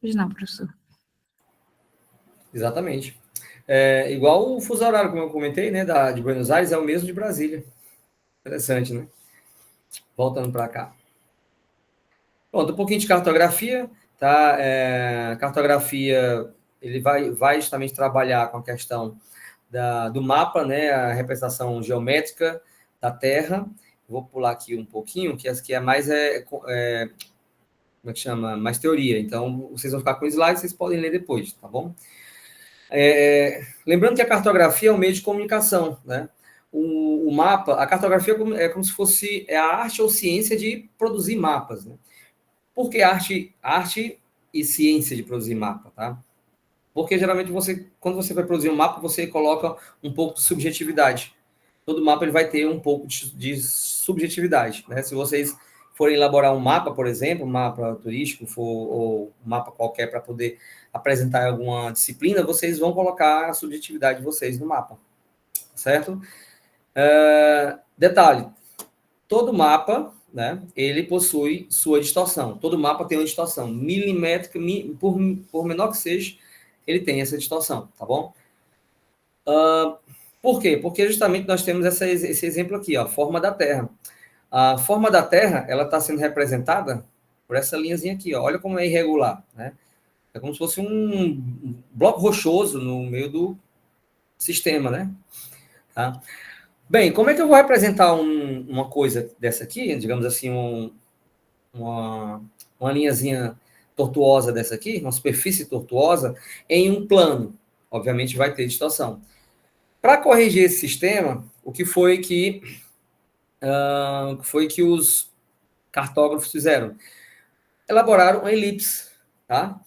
Pois não, professor. Exatamente. Igual o fuso horário, como eu comentei, né, de Buenos Aires, é o mesmo de Brasília. Interessante, né? Voltando para cá. Pronto, um pouquinho de cartografia, tá? Cartografia, ele vai justamente trabalhar com a questão do mapa, né, a representação geométrica da Terra. Vou pular aqui um pouquinho, que é mais, como é que chama? Mais teoria. Então, vocês vão ficar com o slide, vocês podem ler depois, tá bom? Lembrando que a cartografia é um meio de comunicação, né? O mapa, a cartografia é como se fosse a arte ou ciência de produzir mapas, né? Por que arte e ciência de produzir mapa, tá? Porque geralmente quando você vai produzir um mapa, você coloca um pouco de subjetividade. Todo mapa ele vai ter um pouco de subjetividade, né? Se vocês forem elaborar um mapa, por exemplo, um mapa turístico, ou um mapa qualquer para poder apresentar alguma disciplina, vocês vão colocar a subjetividade de vocês no mapa, certo? Detalhe, todo mapa, né, ele possui sua distorção. Todo mapa tem uma distorção milimétrica, por menor que seja, ele tem essa distorção, tá bom? Por quê? Porque justamente nós temos esse exemplo aqui, ó, forma da Terra. A forma da Terra, ela está sendo representada por essa linhazinha aqui, ó. Olha como é irregular, né? É como se fosse um bloco rochoso no meio do sistema, né? Tá? Bem, como é que eu vou representar uma coisa dessa aqui, digamos assim, uma linhazinha tortuosa dessa aqui, uma superfície tortuosa, em um plano? Obviamente vai ter distorção. Para corrigir esse sistema, o que foi que os cartógrafos fizeram? Elaboraram uma elipse, tá?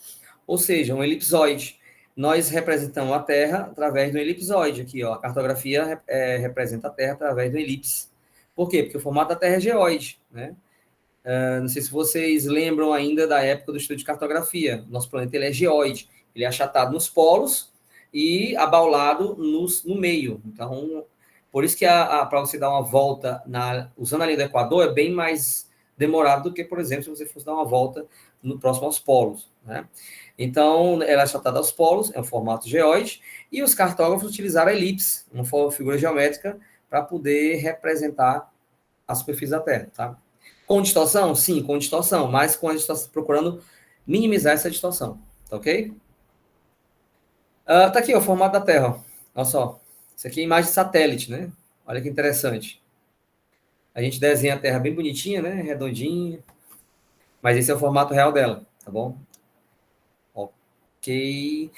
Ou seja, um elipsoide. Nós representamos a Terra através do elipsoide aqui, ó. A cartografia representa a Terra através do elipse. Por quê? Porque o formato da Terra é geóide, né? Não sei se vocês lembram ainda da época do estudo de cartografia. Nosso planeta ele é geóide. Ele é achatado nos polos e abaulado no meio. Então, por isso que para você dar uma volta usando a linha do Equador é bem mais demorado do que, por exemplo, se você fosse dar uma volta próximo aos polos, né? Então, ela é achatada aos polos, é um formato geóide, e os cartógrafos utilizaram a elipse, uma figura geométrica, para poder representar a superfície da Terra, tá? Com distorção? Sim, com distorção, mas com a distorção, procurando minimizar essa distorção, tá ok? Tá aqui, ó, o formato da Terra, ó. Olha só. Isso aqui é imagem de satélite, né? Olha que interessante. A gente desenha a Terra bem bonitinha, né? Redondinha. Mas esse é o formato real dela, tá bom? Ok.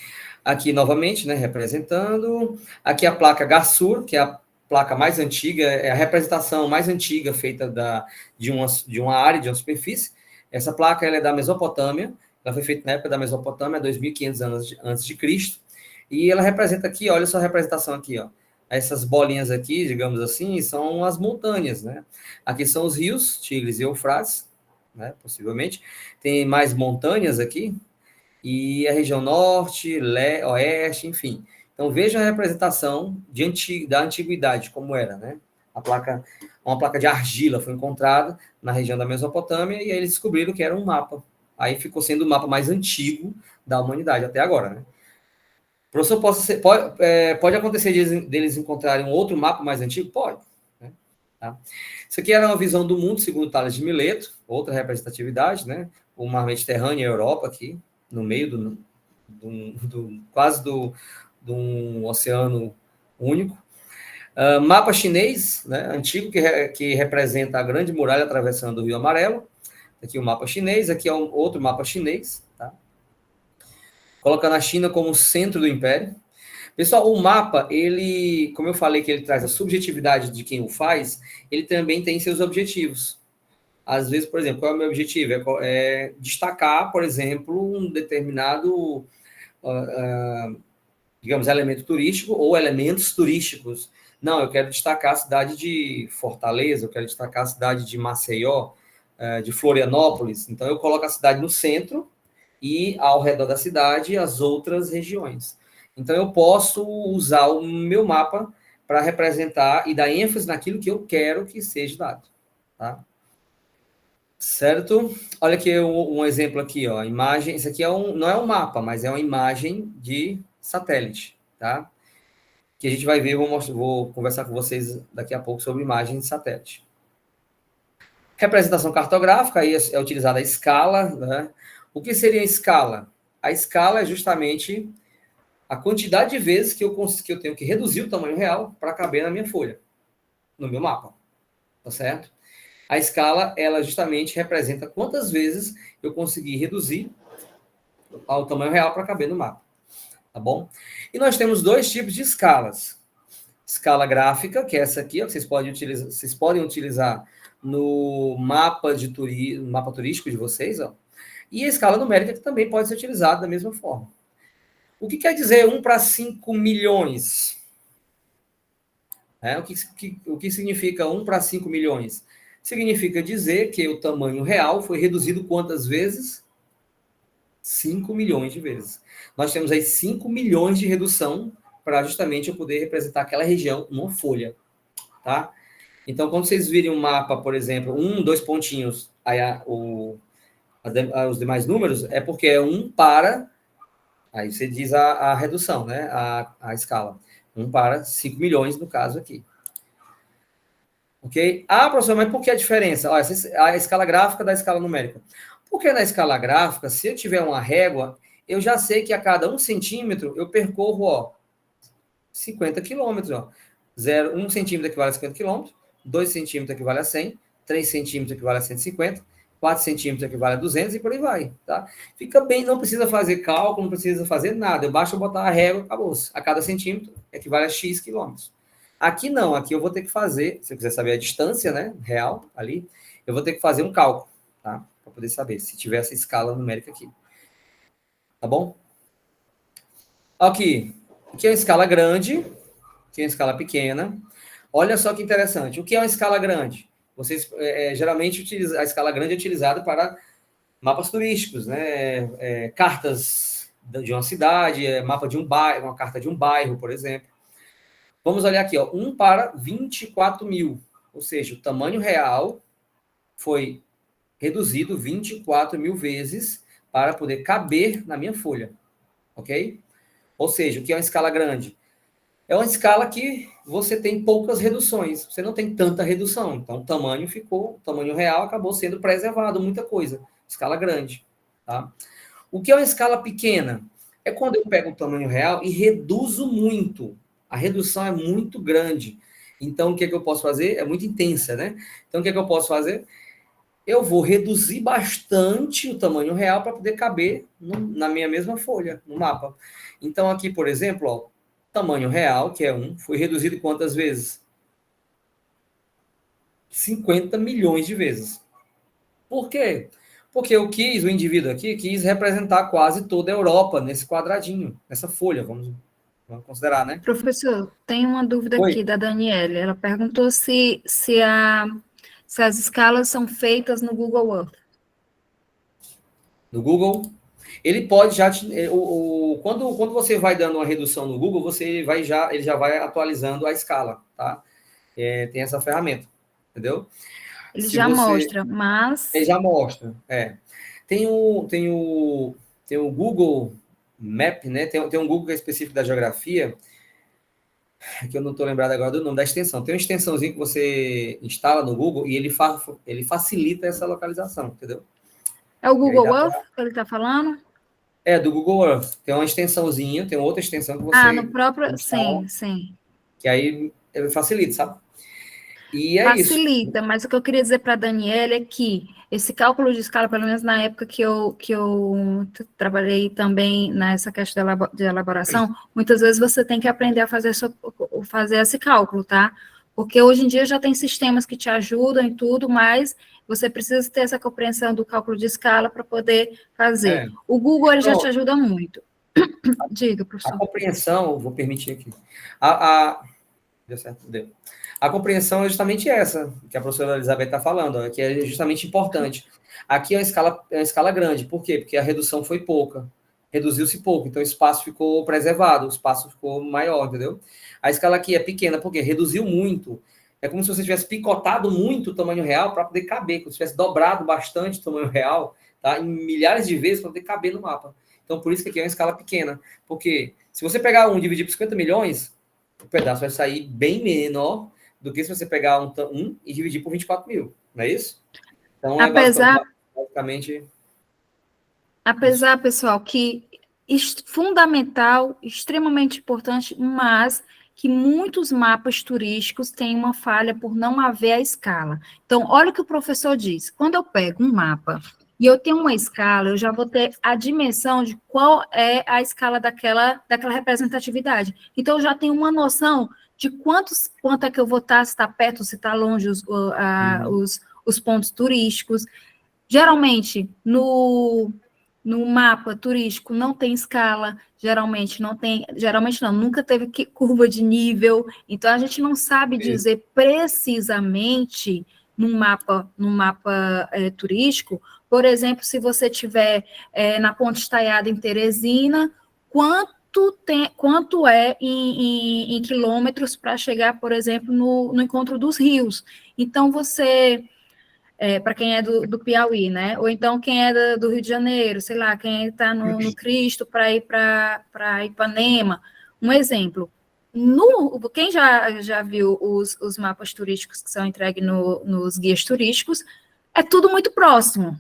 Aqui, novamente, né? Representando. Aqui a placa Gassur, que é a placa mais antiga, é a representação mais antiga feita de uma área, de uma superfície. Essa placa ela é da Mesopotâmia. Ela foi feita na época da Mesopotâmia, 2.500 anos antes de Cristo. E ela representa aqui, olha só a representação aqui, ó. Essas bolinhas aqui, digamos assim, são as montanhas, né? Aqui são os rios, Tigres e Eufrates, né? Possivelmente. Tem mais montanhas aqui. E a região norte, oeste, enfim. Então, vejam a representação da antiguidade, como era, né? Uma placa de argila foi encontrada na região da Mesopotâmia e aí eles descobriram que era um mapa. Aí ficou sendo o mapa mais antigo da humanidade até agora, né? Professor, pode acontecer deles encontrarem um outro mapa mais antigo? Pode. Né? Tá? Isso aqui era uma visão do mundo, segundo Tales de Mileto, outra representatividade, né? O mar Mediterrâneo e a Europa aqui, no meio quase do um oceano único. Mapa chinês, né? Antigo, que representa a Grande Muralha atravessando o Rio Amarelo. Aqui o mapa chinês, aqui é outro mapa chinês, tá? Colocando a China como centro do império. Pessoal, o mapa, ele, como eu falei que ele traz a subjetividade de quem o faz, ele também tem seus objetivos. Às vezes, por exemplo, qual é o meu objetivo? É destacar, por exemplo, um determinado, digamos, elemento turístico ou elementos turísticos. Não, eu quero destacar a cidade de Fortaleza, eu quero destacar a cidade de Maceió, de Florianópolis. Então, eu coloco a cidade no centro, e ao redor da cidade as outras regiões. Então, eu posso usar o meu mapa para representar e dar ênfase naquilo que eu quero que seja dado. Tá? Certo? Olha aqui um exemplo aqui, ó. Imagem, isso aqui não é um mapa, mas é uma imagem de satélite, tá? Que a gente vai ver, vou conversar com vocês daqui a pouco sobre imagem de satélite. Representação cartográfica, aí é utilizada a escala, né? O que seria a escala? A escala é justamente a quantidade de vezes que eu tenho que reduzir o tamanho real para caber na minha folha, no meu mapa, tá certo? A escala, ela justamente representa quantas vezes eu consegui reduzir ao tamanho real para caber no mapa, tá bom? E nós temos dois tipos de escalas. Escala gráfica, que é essa aqui, ó, que vocês podem utilizar no mapa turístico de vocês, ó. E a escala numérica, que também pode ser utilizada da mesma forma. O que quer dizer 1 para 5 milhões? O que significa 1 para 5 milhões? Significa dizer que o tamanho real foi reduzido quantas vezes? 5 milhões de vezes. Nós temos aí 5 milhões de redução para justamente eu poder representar aquela região numa folha, tá? Então, quando vocês virem um mapa, por exemplo, 2 pontinhos, aí os demais números, é porque é 1 para, aí você diz a redução, né? A escala. 1 para 5 milhões, no caso aqui. Ok? Ah, professor, mas por que a diferença? Olha, a escala gráfica da escala numérica. Porque na escala gráfica, se eu tiver uma régua, eu já sei que a cada 1 centímetro eu percorro, 50 quilômetros. 1 centímetro equivale a 50 quilômetros, 2 centímetros equivale a 100, 3 centímetros equivale a 150, 4 centímetros equivale a 200 e por aí vai, tá? Fica bem, não precisa fazer cálculo, não precisa fazer nada. Basta botar a régua, acabou. A cada centímetro equivale a X quilômetros. Aqui não, aqui eu vou ter que fazer, se eu quiser saber a distância, né, real, ali, eu vou ter que fazer um cálculo, tá? Para poder saber, se tiver essa escala numérica aqui. Tá bom? Aqui é uma escala grande, aqui é uma escala pequena. Olha só que interessante. O que é uma escala grande? Vocês, geralmente, a escala grande é utilizada para mapas turísticos, né? Cartas de uma cidade, mapa de um bairro, uma carta de um bairro, por exemplo. Vamos olhar aqui, 1 para 24 mil. Ou seja, o tamanho real foi reduzido 24 mil vezes para poder caber na minha folha. Ok? Ou seja, o que é uma escala grande? É uma escala que você tem poucas reduções. Você não tem tanta redução. Então, o tamanho real acabou sendo preservado, muita coisa. Escala grande. Tá? O que é uma escala pequena? É quando eu pego o tamanho real e reduzo muito. A redução é muito grande. Então, o que eu posso fazer? É muito intensa, né? Então, o que eu posso fazer? Eu vou reduzir bastante o tamanho real para poder caber na minha mesma folha, no mapa. Então, aqui, por exemplo, tamanho real, que é 1, foi reduzido quantas vezes? 50 milhões de vezes. Por quê? Porque o indivíduo aqui, quis representar quase toda a Europa nesse quadradinho, nessa folha, vamos considerar, né? Professor, tem uma dúvida Oi. aqui da Daniela. Ela perguntou se as escalas são feitas no Google Earth. No Google, ele pode já quando você vai dando uma redução no Google, ele já vai atualizando a escala, tá? Tem essa ferramenta, entendeu? Ele já mostra, mas... Ele já mostra, Tem o Google Map, né? Tem um Google que é específico da geografia, que eu não estou lembrado agora do nome da extensão. Tem uma extensãozinha que você instala no Google e ele facilita essa localização, entendeu? É o Google Earth que ele está falando? É, do Google Earth. Tem uma extensãozinha, tem outra extensão que você... no próprio... Sim. Que aí facilita, sabe? E é facilita, isso. Mas o que eu queria dizer para a Daniela é que esse cálculo de escala, pelo menos na época que eu trabalhei também nessa questão de elaboração, muitas vezes você tem que aprender a fazer esse cálculo, tá? Porque hoje em dia já tem sistemas que te ajudam e tudo, mas você precisa ter essa compreensão do cálculo de escala para poder fazer. O Google ele já te ajuda muito. Diga, professor. A compreensão, vou permitir aqui. Deu certo? Deu. A compreensão é justamente essa, que a professora Elizabeth está falando, que é justamente importante. Aqui é uma escala grande. Por quê? Porque a redução foi pouca. Reduziu-se pouco, então o espaço ficou preservado, o espaço ficou maior, entendeu? A escala aqui é pequena, porque reduziu muito. É como se você tivesse picotado muito o tamanho real para poder caber, como se tivesse dobrado bastante o tamanho real, tá? Em milhares de vezes para poder caber no mapa. Então, por isso que aqui é uma escala pequena. Porque se você pegar e dividir por 50 milhões, o pedaço vai sair bem menor do que se você pegar um e dividir por 24 mil, não é isso? Então, basicamente... Apesar, pessoal, que fundamental, extremamente importante, mas que muitos mapas turísticos têm uma falha por não haver a escala. Então, olha o que o professor diz. Quando eu pego um mapa e eu tenho uma escala, eu já vou ter a dimensão de qual é a escala daquela representatividade. Então, eu já tenho uma noção de quanto é que eu vou estar, se está perto, se está longe os pontos turísticos. Geralmente, no mapa turístico não tem escala, geralmente não, nunca teve curva de nível, então a gente não sabe dizer precisamente no mapa turístico, por exemplo, se você tiver na Ponte Estaiada em Teresina, quanto é em quilômetros para chegar, por exemplo, no Encontro dos Rios. Então, você, para quem é do Piauí, né? Ou então quem é do Rio de Janeiro, sei lá, quem está no Cristo para ir para Ipanema. Um exemplo. Quem já viu os mapas turísticos que são entregues nos guias turísticos, é tudo muito próximo.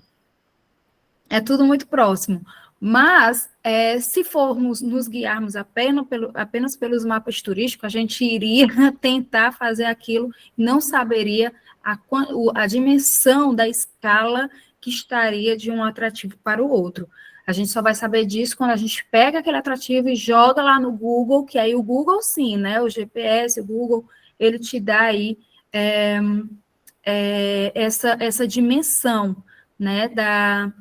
É tudo muito próximo. Mas, se formos nos guiarmos apenas pelos mapas turísticos, a gente iria tentar fazer aquilo e não saberia a dimensão da escala que estaria de um atrativo para o outro. A gente só vai saber disso quando a gente pega aquele atrativo e joga lá no Google, que aí o Google sim, né? O GPS, o Google, ele te dá aí essa dimensão, né? Da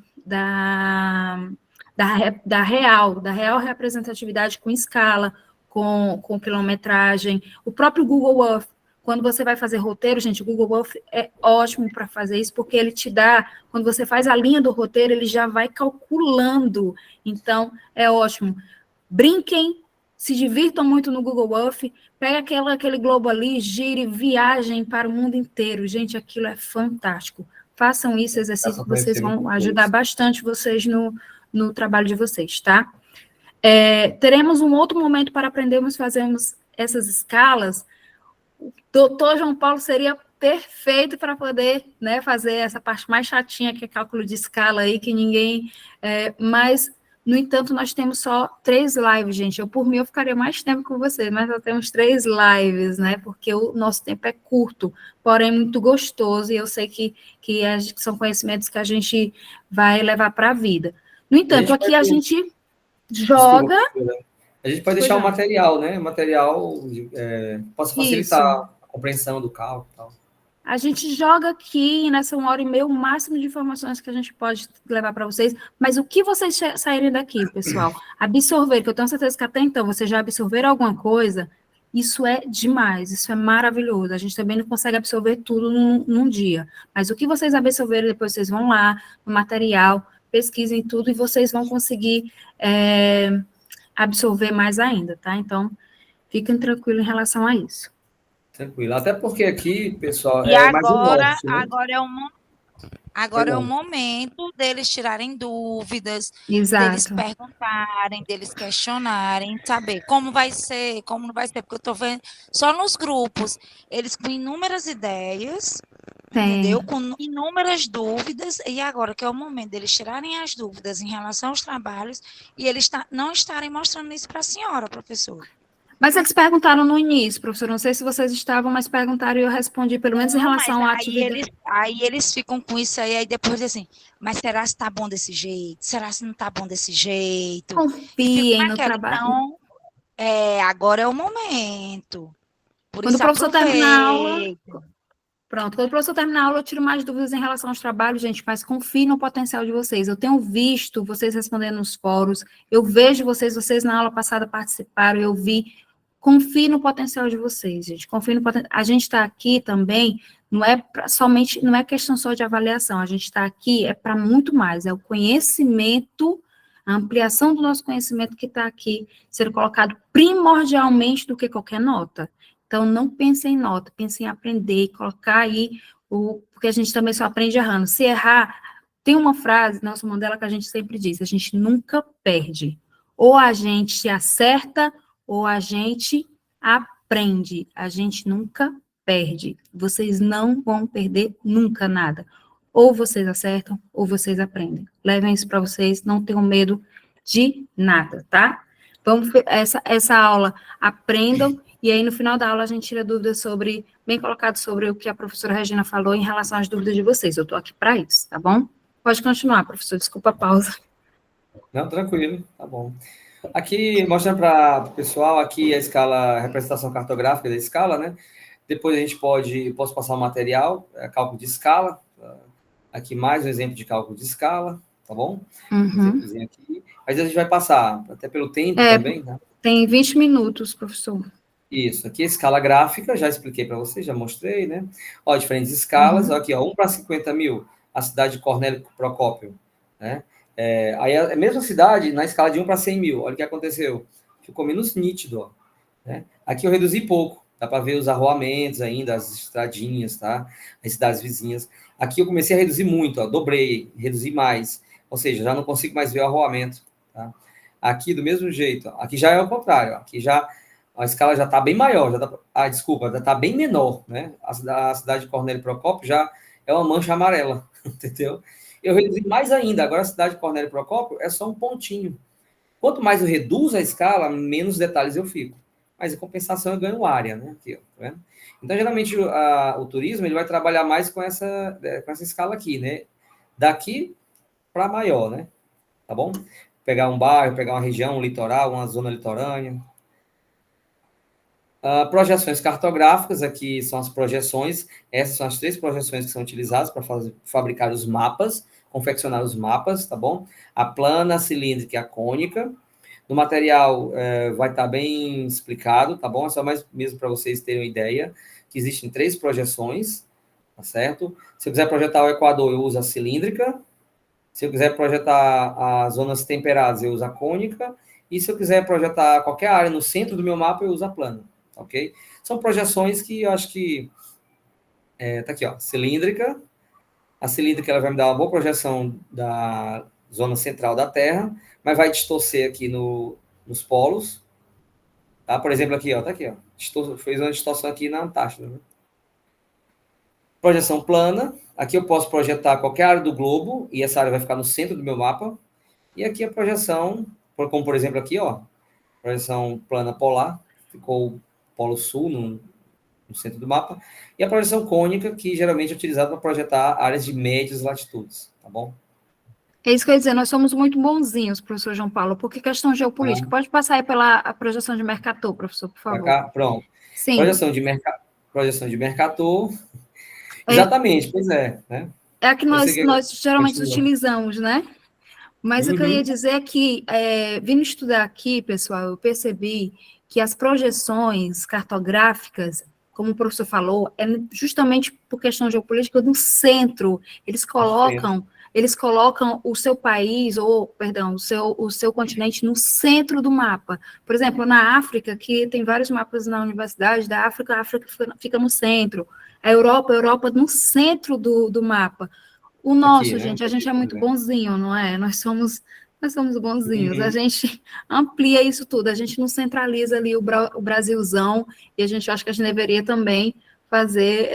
real representatividade com escala, com quilometragem. O próprio Google Earth, quando você vai fazer roteiro, gente, o Google Earth é ótimo para fazer isso, porque ele te dá, quando você faz a linha do roteiro, ele já vai calculando. Então, é ótimo. Brinquem, se divirtam muito no Google Earth, pega aquele globo ali, gire, viagem para o mundo inteiro. Gente, aquilo é fantástico. Façam isso, exercício, vocês vão ajudar bastante vocês no trabalho de vocês, tá? Teremos um outro momento para aprendermos, fazermos essas escalas. O doutor João Paulo seria perfeito para poder, né, fazer essa parte mais chatinha, que é cálculo de escala aí, que ninguém... mas, no entanto, nós temos só 3 lives, gente. Por mim, eu ficaria mais tempo com vocês, mas nós temos 3 lives, né? Porque o nosso tempo é curto, porém muito gostoso, e eu sei que são conhecimentos que a gente vai levar para a vida. No entanto, aqui a gente joga... A gente pode deixar um material, né? Possa facilitar a compreensão do cálculo e tal. A gente joga aqui nessa 1h30 o máximo de informações que a gente pode levar para vocês, mas o que vocês saírem daqui, pessoal, absorver, que eu tenho certeza que até então vocês já absorveram alguma coisa, isso é demais, isso é maravilhoso. A gente também não consegue absorver tudo num dia, mas o que vocês absorverem, depois vocês vão lá no material, pesquisem tudo e vocês vão conseguir absorver mais ainda, tá? Então, fiquem tranquilos em relação a isso. Tranquilo. Até porque aqui, pessoal, e mais um norte, né? Agora é o momento deles tirarem dúvidas, Exato. deles perguntarem, deles questionarem, saber como vai ser, como não vai ser, porque eu estou vendo só nos grupos, eles com inúmeras ideias, entendeu? Com inúmeras dúvidas, e agora que é o momento deles tirarem as dúvidas em relação aos trabalhos e eles não estarem mostrando isso para a senhora, professora. Mas eles perguntaram no início, professor, não sei se vocês estavam, mas perguntaram e eu respondi, pelo menos em relação à atividade. Aí eles ficam com isso aí depois assim, mas será se tá bom desse jeito? Será se não tá bom desse jeito? Confiem no trabalho. Então, agora é o momento. Quando o professor terminar a aula... Pronto, quando o professor terminar a aula, eu tiro mais dúvidas em relação aos trabalhos, gente, mas confie no potencial de vocês. Eu tenho visto vocês respondendo nos fóruns, eu vejo vocês na aula passada participaram, eu vi... Confie no potencial de vocês, gente. Confie no potencial. A gente está aqui também, não é questão só de avaliação, a gente está aqui para muito mais, é o conhecimento, a ampliação do nosso conhecimento que está aqui sendo colocado primordialmente do que qualquer nota. Então, não pense em nota, pense em aprender, colocar aí, porque a gente também só aprende errando. Se errar, tem uma frase, Nelson Mandela, que a gente sempre diz, a gente nunca perde. Ou a gente acerta, ou a gente aprende, a gente nunca perde. Vocês não vão perder nunca nada. Ou vocês acertam, ou vocês aprendem. Levem isso para vocês, não tenham medo de nada, tá? Vamos, essa aula, aprendam, e aí no final da aula a gente tira dúvidas bem colocado sobre o que a professora Regina falou em relação às dúvidas de vocês. Eu estou aqui para isso, tá bom? Pode continuar, professor, desculpa a pausa. Não, tranquilo, tá bom. Aqui, mostrando para o pessoal, aqui a escala, a representação cartográfica da escala, né? Depois a gente posso passar o material, cálculo de escala. Aqui mais um exemplo de cálculo de escala, tá bom? Uhum. Aqui. Mas a gente vai passar, até pelo tempo também, né? Tem 20 minutos, professor. Isso, aqui a escala gráfica, já expliquei para vocês, já mostrei, né? Ó, diferentes escalas, ó, aqui, ó, 1 para 50 mil, a cidade de Cornélio Procópio, né? Aí a mesma cidade, na escala de 1 para 100 mil, olha o que aconteceu, ficou menos nítido, ó, né? Aqui eu reduzi pouco, dá para ver os arruamentos ainda, as estradinhas, tá? As cidades vizinhas. Aqui eu comecei a reduzir muito, ó, dobrei, reduzi mais, ou seja, já não consigo mais ver o arruamento, tá? Aqui do mesmo jeito, ó, aqui já é o contrário, ó, aqui já a escala já está bem maior, desculpa, já está bem menor, né? A cidade de Cornélio Procópio já é uma mancha amarela, entendeu? Eu reduzi mais ainda, agora a cidade de Cornélio Procópio é só um pontinho. Quanto mais eu reduzo a escala, menos detalhes eu fico. Mas em compensação eu ganho área, né? Aqui, ó, tá vendo? Então, geralmente, o turismo ele vai trabalhar mais com essa escala aqui, né? Daqui para maior, né? Tá bom? Pegar um bairro, pegar uma região, um litoral, uma zona litorânea. Projeções cartográficas, aqui são as projeções, essas são as 3 projeções que são utilizadas para fabricar os mapas, confeccionar os mapas, tá bom? A plana, a cilíndrica e a cônica. No material vai estar bem explicado, tá bom? É só mais mesmo para vocês terem uma ideia, que existem 3 projeções, tá certo? Se eu quiser projetar o Equador, eu uso a cilíndrica. Se eu quiser projetar as zonas temperadas, eu uso a cônica. E se eu quiser projetar qualquer área no centro do meu mapa, eu uso a plana. Ok? São projeções que eu acho que tá aqui, ó, cilíndrica. A cilíndrica ela vai me dar uma boa projeção da zona central da Terra, mas vai distorcer aqui nos polos. Tá? Por exemplo, aqui, ó, tá aqui, ó. Fez uma distorção aqui na Antártida. Né? Projeção plana. Aqui eu posso projetar qualquer área do globo e essa área vai ficar no centro do meu mapa. E aqui a projeção, como por exemplo aqui, ó, projeção plana polar, ficou Polo Sul, no centro do mapa, e a projeção cônica, que geralmente é utilizada para projetar áreas de médias latitudes, tá bom? É isso que eu ia dizer, nós somos muito bonzinhos, professor João Paulo, porque questão geopolítica. Pode passar aí pela projeção de Mercator, professor, por favor. Cá, pronto. Sim. Projeção de Mercator. Exatamente, pois é. Né? É a que nós geralmente utilizamos, né? Mas o que eu ia dizer é que, vindo estudar aqui, pessoal, eu percebi que as projeções cartográficas, como o professor falou, é justamente por questão geopolítica no centro. Eles colocam o seu país, o seu continente no centro do mapa. Por exemplo, na África, que tem vários mapas na universidade da África, a África fica no centro. A Europa no centro do mapa. O nosso, aqui, gente, a gente é muito bonzinho, não é? Nós somos bonzinhos. A gente amplia isso tudo, a gente não centraliza ali o Brasilzão, e a gente acha que a gente deveria também fazer,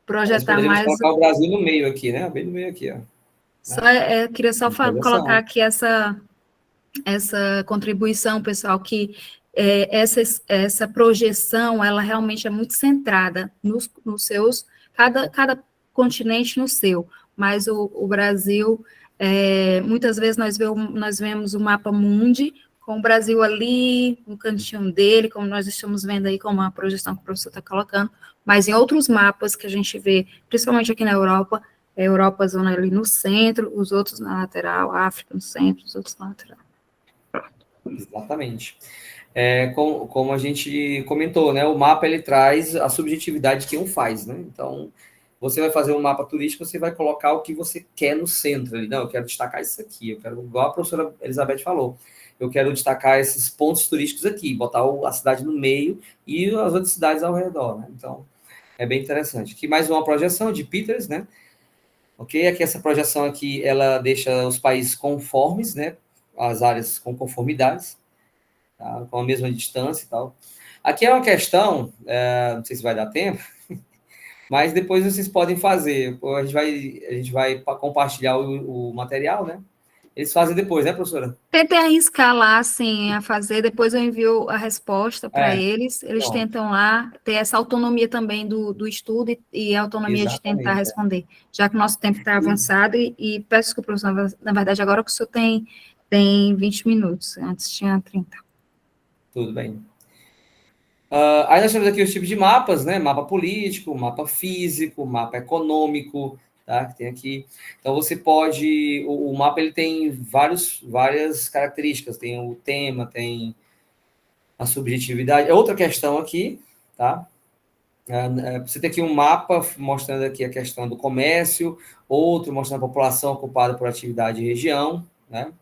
projetar mais... colocar o Brasil no meio aqui, né? Bem no meio aqui, ó. Queria só colocar aqui essa contribuição, pessoal, que essa projeção, ela realmente é muito centrada nos seus... Cada continente no seu, mas o Brasil, muitas vezes nós vemos o mapa mundi, com o Brasil ali, no cantinho dele, como nós estamos vendo aí, como a projeção que o professor está colocando, mas em outros mapas que a gente vê, principalmente aqui na Europa, a Europa zona ali no centro, os outros na lateral, a África no centro, os outros na lateral. Exatamente. Como a gente comentou, né, o mapa ele traz a subjetividade que um faz, né, então você vai fazer um mapa turístico, você vai colocar o que você quer no centro ali. Não, eu quero destacar isso aqui, eu quero, igual a professora Elizabeth falou, eu quero destacar esses pontos turísticos aqui, botar a cidade no meio e as outras cidades ao redor, né? Então, é bem interessante. Aqui mais uma projeção de Peters, né? Ok? Aqui essa projeção aqui, ela deixa os países conformes, né? As áreas com conformidades, tá? Com a mesma distância e tal. Aqui é uma questão, não sei se vai dar tempo, mas depois vocês podem fazer. A gente vai compartilhar o material, né? Eles fazem depois, né, professora? Tentem arriscar lá, assim, a fazer, depois eu envio a resposta para eles tentam lá ter essa autonomia também do estudo e a autonomia de tentar responder, já que o nosso tempo está avançado, e peço desculpa, professor, na verdade, agora que o senhor tem 20 minutos, antes tinha 30. Tudo bem. Aí nós temos aqui os tipos de mapas, né? Mapa político, mapa físico, mapa econômico, tá? Que tem aqui. Então, você pode... O mapa, ele tem várias características. Tem o tema, tem a subjetividade. É outra questão aqui, tá? Você tem aqui um mapa mostrando aqui a questão do comércio, outro mostrando a população ocupada por atividade e região, né?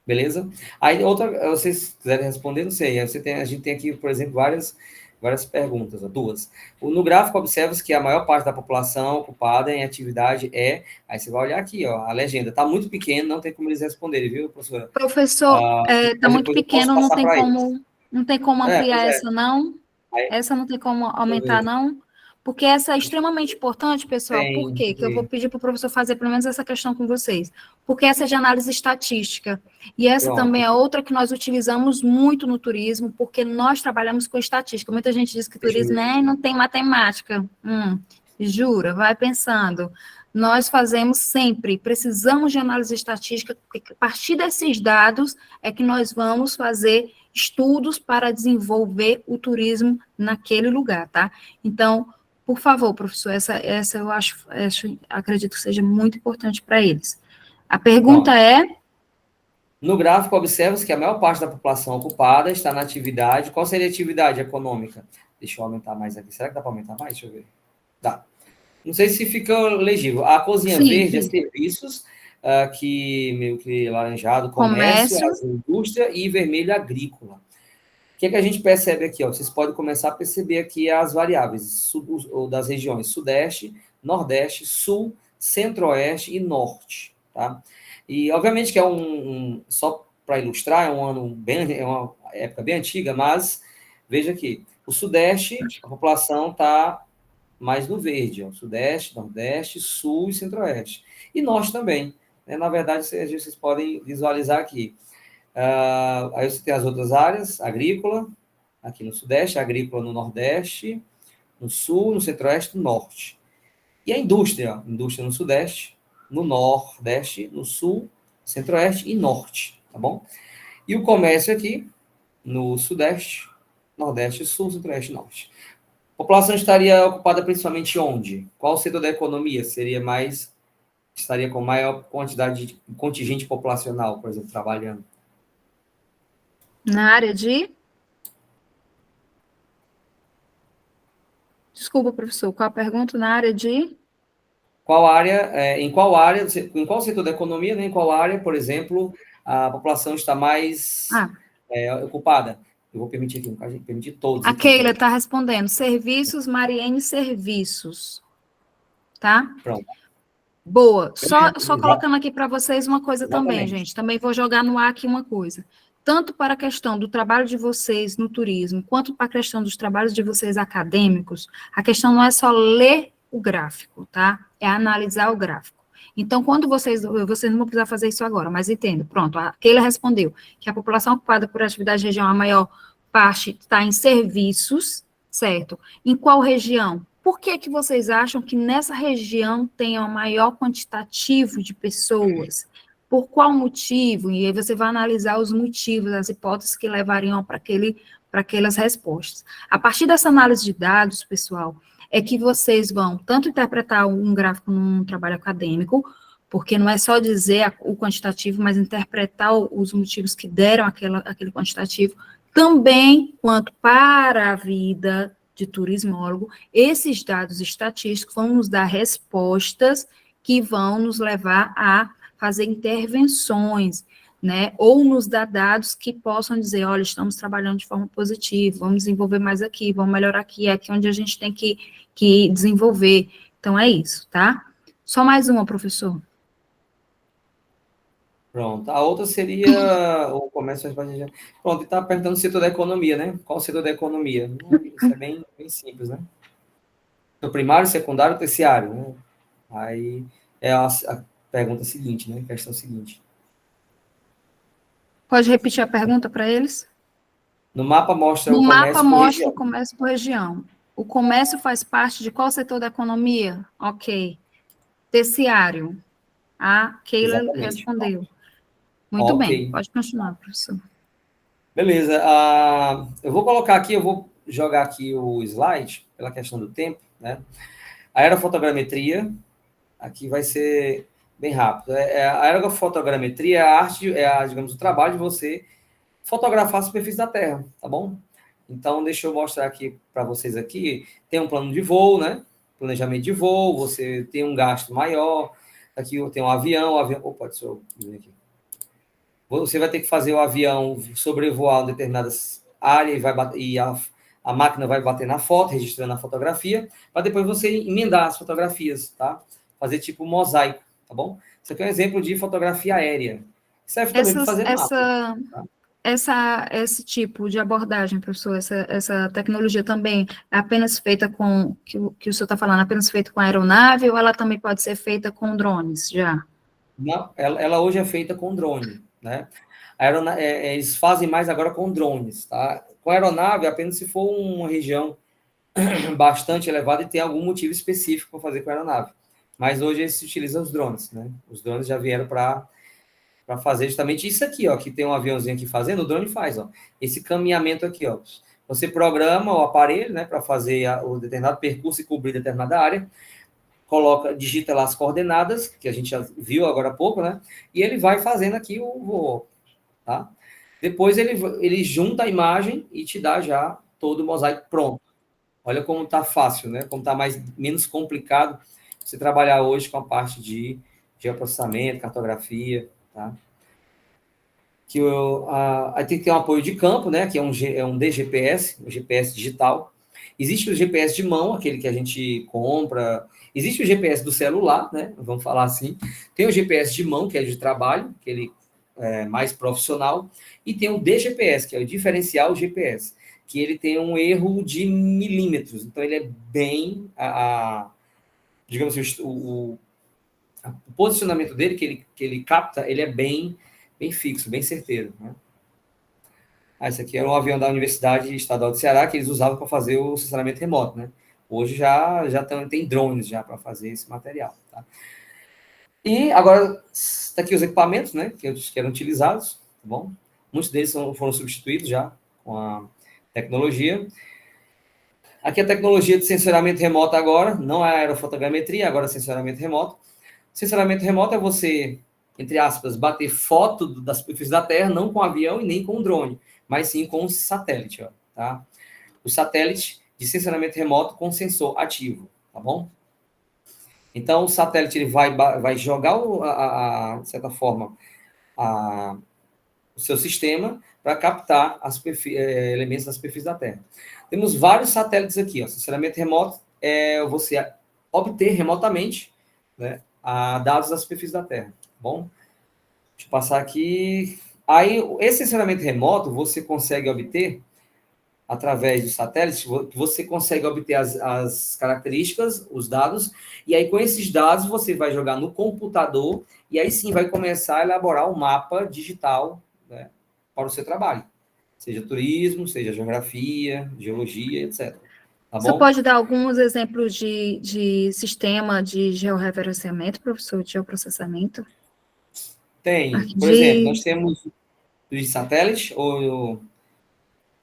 Beleza? Aí, outra, vocês quiserem responder, não sei. A gente tem aqui, por exemplo, várias perguntas, duas. No gráfico, observa-se que a maior parte da população ocupada em atividade é... Aí você vai olhar aqui, ó, a legenda. Está muito pequeno, não tem como eles responderem, viu, professora? Professor, está muito pequeno, não tem como ampliar essa, não? Essa não tem como aumentar, não? Porque essa é extremamente importante, pessoal. Por quê? Que eu vou pedir para o professor fazer pelo menos essa questão com vocês. Porque essa é de análise estatística. E essa também é outra que nós utilizamos muito no turismo, porque nós trabalhamos com estatística. Muita gente diz que turismo não tem matemática. Jura? Vai pensando. Nós fazemos sempre, precisamos de análise estatística, porque a partir desses dados é que nós vamos fazer estudos para desenvolver o turismo naquele lugar, tá? Então, por favor, professor, essa eu acredito que seja muito importante para eles. A pergunta é... No gráfico, observa-se que a maior parte da população ocupada está na atividade. Qual seria a atividade econômica? Deixa eu aumentar mais aqui. Será que dá para aumentar mais? Deixa eu ver. Dá. Não sei se fica legível. A cozinha verde é serviços, que meio que laranjado, comércio, indústria, e vermelho, agrícola. O que é que a gente percebe aqui? Ó? Vocês podem começar a perceber aqui as variáveis das regiões Sudeste, Nordeste, Sul, Centro-Oeste e Norte. Tá? E, obviamente, que só para ilustrar, é uma época bem antiga, mas veja aqui, o Sudeste, a população está mais no verde, ó, Sudeste, Nordeste, Sul e Centro-Oeste. E Norte também. Né? Na verdade, vocês podem visualizar aqui. Aí você tem as outras áreas, agrícola, aqui no Sudeste, agrícola no Nordeste, no Sul, no Centro-Oeste, no Norte. E a indústria, ó, indústria no Sudeste, no Nordeste, no Sul, Centro-Oeste e Norte, tá bom? E o comércio aqui, no Sudeste, Nordeste, Sul, Centro-Oeste e Norte. A população estaria ocupada principalmente onde? Qual setor da economia estaria com maior quantidade de contingente populacional, por exemplo, trabalhando? Na área de... Desculpa, professor, qual a pergunta? Na área de... Em qual setor da economia, né, em qual área, por exemplo, a população está mais ocupada? Eu vou permitir aqui, a gente permitir todos. A Keila está respondendo. Serviços, Mariene, serviços. Tá? Pronto. Boa. Só colocando aqui para vocês uma coisa também, gente. Também vou jogar no ar aqui uma coisa. Tanto para a questão do trabalho de vocês no turismo, quanto para a questão dos trabalhos de vocês acadêmicos, a questão não é só ler o gráfico, tá? É analisar o gráfico. Então, quando vocês não vão precisar fazer isso agora, mas entendo, pronto, a Keila respondeu que a população ocupada por atividade de região, a maior parte está em serviços, certo? Em qual região? Por que vocês acham que nessa região tem o maior quantitativo de pessoas? Por qual motivo? E aí você vai analisar os motivos, as hipóteses que levariam para aquelas respostas. A partir dessa análise de dados, pessoal, é que vocês vão tanto interpretar um gráfico num trabalho acadêmico, porque não é só dizer o quantitativo, mas interpretar os motivos que deram aquele quantitativo, também quanto para a vida de turismólogo, esses dados estatísticos vão nos dar respostas que vão nos levar a fazer intervenções, né, ou nos dar dados que possam dizer, olha, estamos trabalhando de forma positiva, vamos desenvolver mais aqui, vamos melhorar aqui, é aqui onde a gente tem que desenvolver. Então, é isso, tá? Só mais uma, professor. Pronto. A outra seria o comércio... Pronto, está perguntando o setor da economia, né? Qual o setor da economia? Isso é bem simples, né? O primário, secundário, terciário, né? Aí é a pergunta seguinte, né? A questão seguinte. Pode repetir a pergunta para eles? No mapa mostra o comércio por região. O comércio faz parte de qual setor da economia? Ok. Terciário. A Keila respondeu. Muito bem, pode continuar, professor. Beleza. Eu vou colocar aqui, eu vou jogar aqui o slide, pela questão do tempo, né? A aerofotogrametria, aqui vai ser bem rápido. A aerofotogrametria é a arte, digamos, o trabalho de você fotografar a superfície da Terra, tá bom? Então, deixa eu mostrar aqui para vocês aqui. Tem um plano de voo, né? Planejamento de voo, você tem um gasto maior. Aqui tem um avião. Opa, deixa eu ver aqui. Você vai ter que fazer o avião sobrevoar determinadas áreas e a máquina vai bater na foto, registrando a fotografia, para depois você emendar as fotografias, tá? Fazer tipo um mosaico, tá bom? Isso aqui é um exemplo de fotografia aérea. Serve também para fazer mapa. Tá? Esse tipo de abordagem, professor, essa tecnologia também é apenas feita com, que o senhor está falando, apenas feita com aeronave, ou ela também pode ser feita com drones, já? Não, ela hoje é feita com drone, né? Eles fazem mais agora com drones, tá? Com aeronave, apenas se for uma região bastante elevada e tem algum motivo específico para fazer com aeronave. Mas hoje eles utilizam os drones, né? Os drones já vieram para fazer justamente isso aqui, ó, que tem um aviãozinho aqui fazendo, o drone faz, ó, esse caminhamento aqui, ó. Você programa o aparelho, né, para fazer o determinado percurso e cobrir determinada área, digita lá as coordenadas, que a gente já viu agora há pouco, né, e ele vai fazendo aqui o voo, tá? Depois ele junta a imagem e te dá já todo o mosaico pronto. Olha como tá fácil, né, como tá menos complicado você trabalhar hoje com a parte de geoprocessamento, cartografia, tá? Aí tem que ter um apoio de campo, né? Que é um DGPS, um GPS digital. Existe o GPS de mão, aquele que a gente compra. Existe o GPS do celular, né? Vamos falar assim. Tem o GPS de mão, que é de trabalho, que ele é mais profissional. E tem o DGPS, que é o diferencial GPS, que ele tem um erro de milímetros. Então, ele é bem... digamos assim, o posicionamento dele, que ele capta, ele é bem fixo, bem certeiro, né? Esse aqui era um avião da Universidade Estadual do Ceará, que eles usavam para fazer o sensoramento remoto, né? Hoje já tem drones já para fazer esse material, tá? E agora, está aqui os equipamentos, né, que eram utilizados, tá bom? Muitos deles foram substituídos já com a tecnologia. Aqui a tecnologia de sensoramento remoto agora, não é aerofotogrametria, agora é sensoramento remoto. Sensoramento remoto é você, entre aspas, bater foto da superfície da Terra, não com avião e nem com drone, mas sim com o satélite, ó, tá? O satélite de sensoramento remoto com sensor ativo, tá bom? Então, o satélite ele vai jogar, de certa forma, o seu sistema para captar elementos da superfície da Terra. Temos vários satélites aqui, ó. Sensoramento remoto é você obter remotamente, né, dados da superfície da Terra, tá bom? Deixa eu passar aqui. Aí, esse sensoramento remoto você consegue obter através do satélite, você consegue obter as características, os dados, e aí com esses dados você vai jogar no computador e aí sim vai começar a elaborar um mapa digital, né, para o seu trabalho, seja turismo, seja geografia, geologia, etc. Tá bom? Você pode dar alguns exemplos de sistema de georreferenciamento, professor, de geoprocessamento? Tem. Por exemplo, nós temos de satélite ou...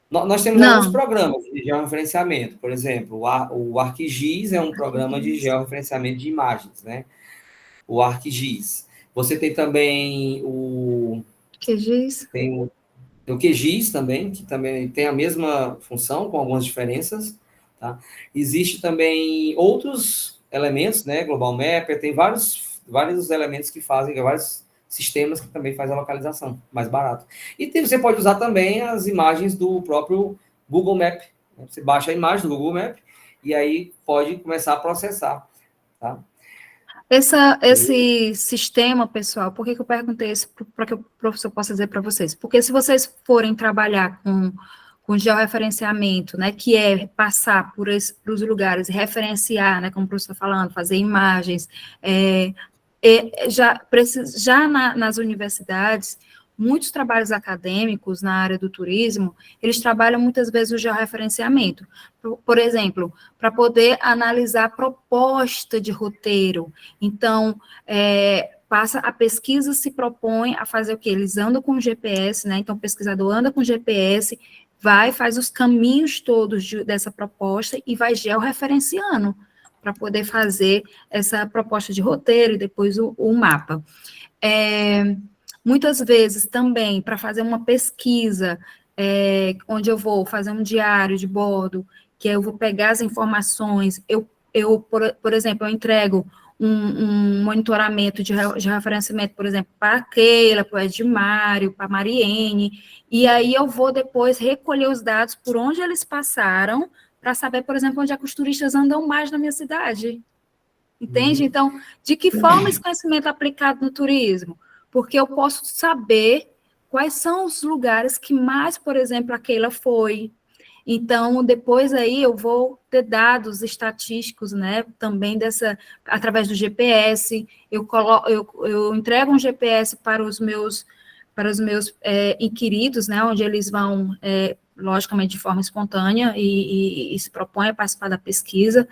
Nós temos alguns programas de georreferenciamento. Por exemplo, o ArcGIS é um programa de georreferenciamento de imagens, né? O ArcGIS. Você tem também o... QGIS? Tem o QGIS também, que também tem a mesma função, com algumas diferenças, tá? Existe também outros elementos, né? Global Mapper, tem vários elementos que fazem, vários sistemas que também fazem a localização mais barato. E você pode usar também as imagens do próprio Google Map. Né? Você baixa a imagem do Google Map e aí pode começar a processar, tá? Esse sistema, pessoal, por que eu perguntei isso? Para que o professor possa dizer para vocês. Porque se vocês forem trabalhar com georreferenciamento, né, que é passar por os lugares, referenciar, né, como o professor está falando, fazer imagens, nas universidades, muitos trabalhos acadêmicos na área do turismo, eles trabalham muitas vezes o georreferenciamento. Por exemplo, para poder analisar a proposta de roteiro. Então, a pesquisa se propõe a fazer o quê? Eles andam com o GPS, né? Então, o pesquisador anda com o GPS, faz os caminhos todos dessa proposta e vai georreferenciando poder fazer essa proposta de roteiro e depois o mapa. Muitas vezes também, para fazer uma pesquisa, onde eu vou fazer um diário de bordo, que eu vou pegar as informações, por exemplo, eu entrego um monitoramento de referenciamento, por exemplo, para a Keila, para o Edmário, para a Mariene, e aí eu vou depois recolher os dados por onde eles passaram, para saber, por exemplo, onde é que os turistas andam mais na minha cidade. Entende? Então, de que forma esse conhecimento é aplicado no turismo? Porque eu posso saber quais são os lugares que mais, por exemplo, a Keila foi. Então, depois aí eu vou ter dados estatísticos, né, também através do GPS, eu entrego um GPS para os meus inquiridos, né, onde eles vão, logicamente, de forma espontânea e se propõem a participar da pesquisa.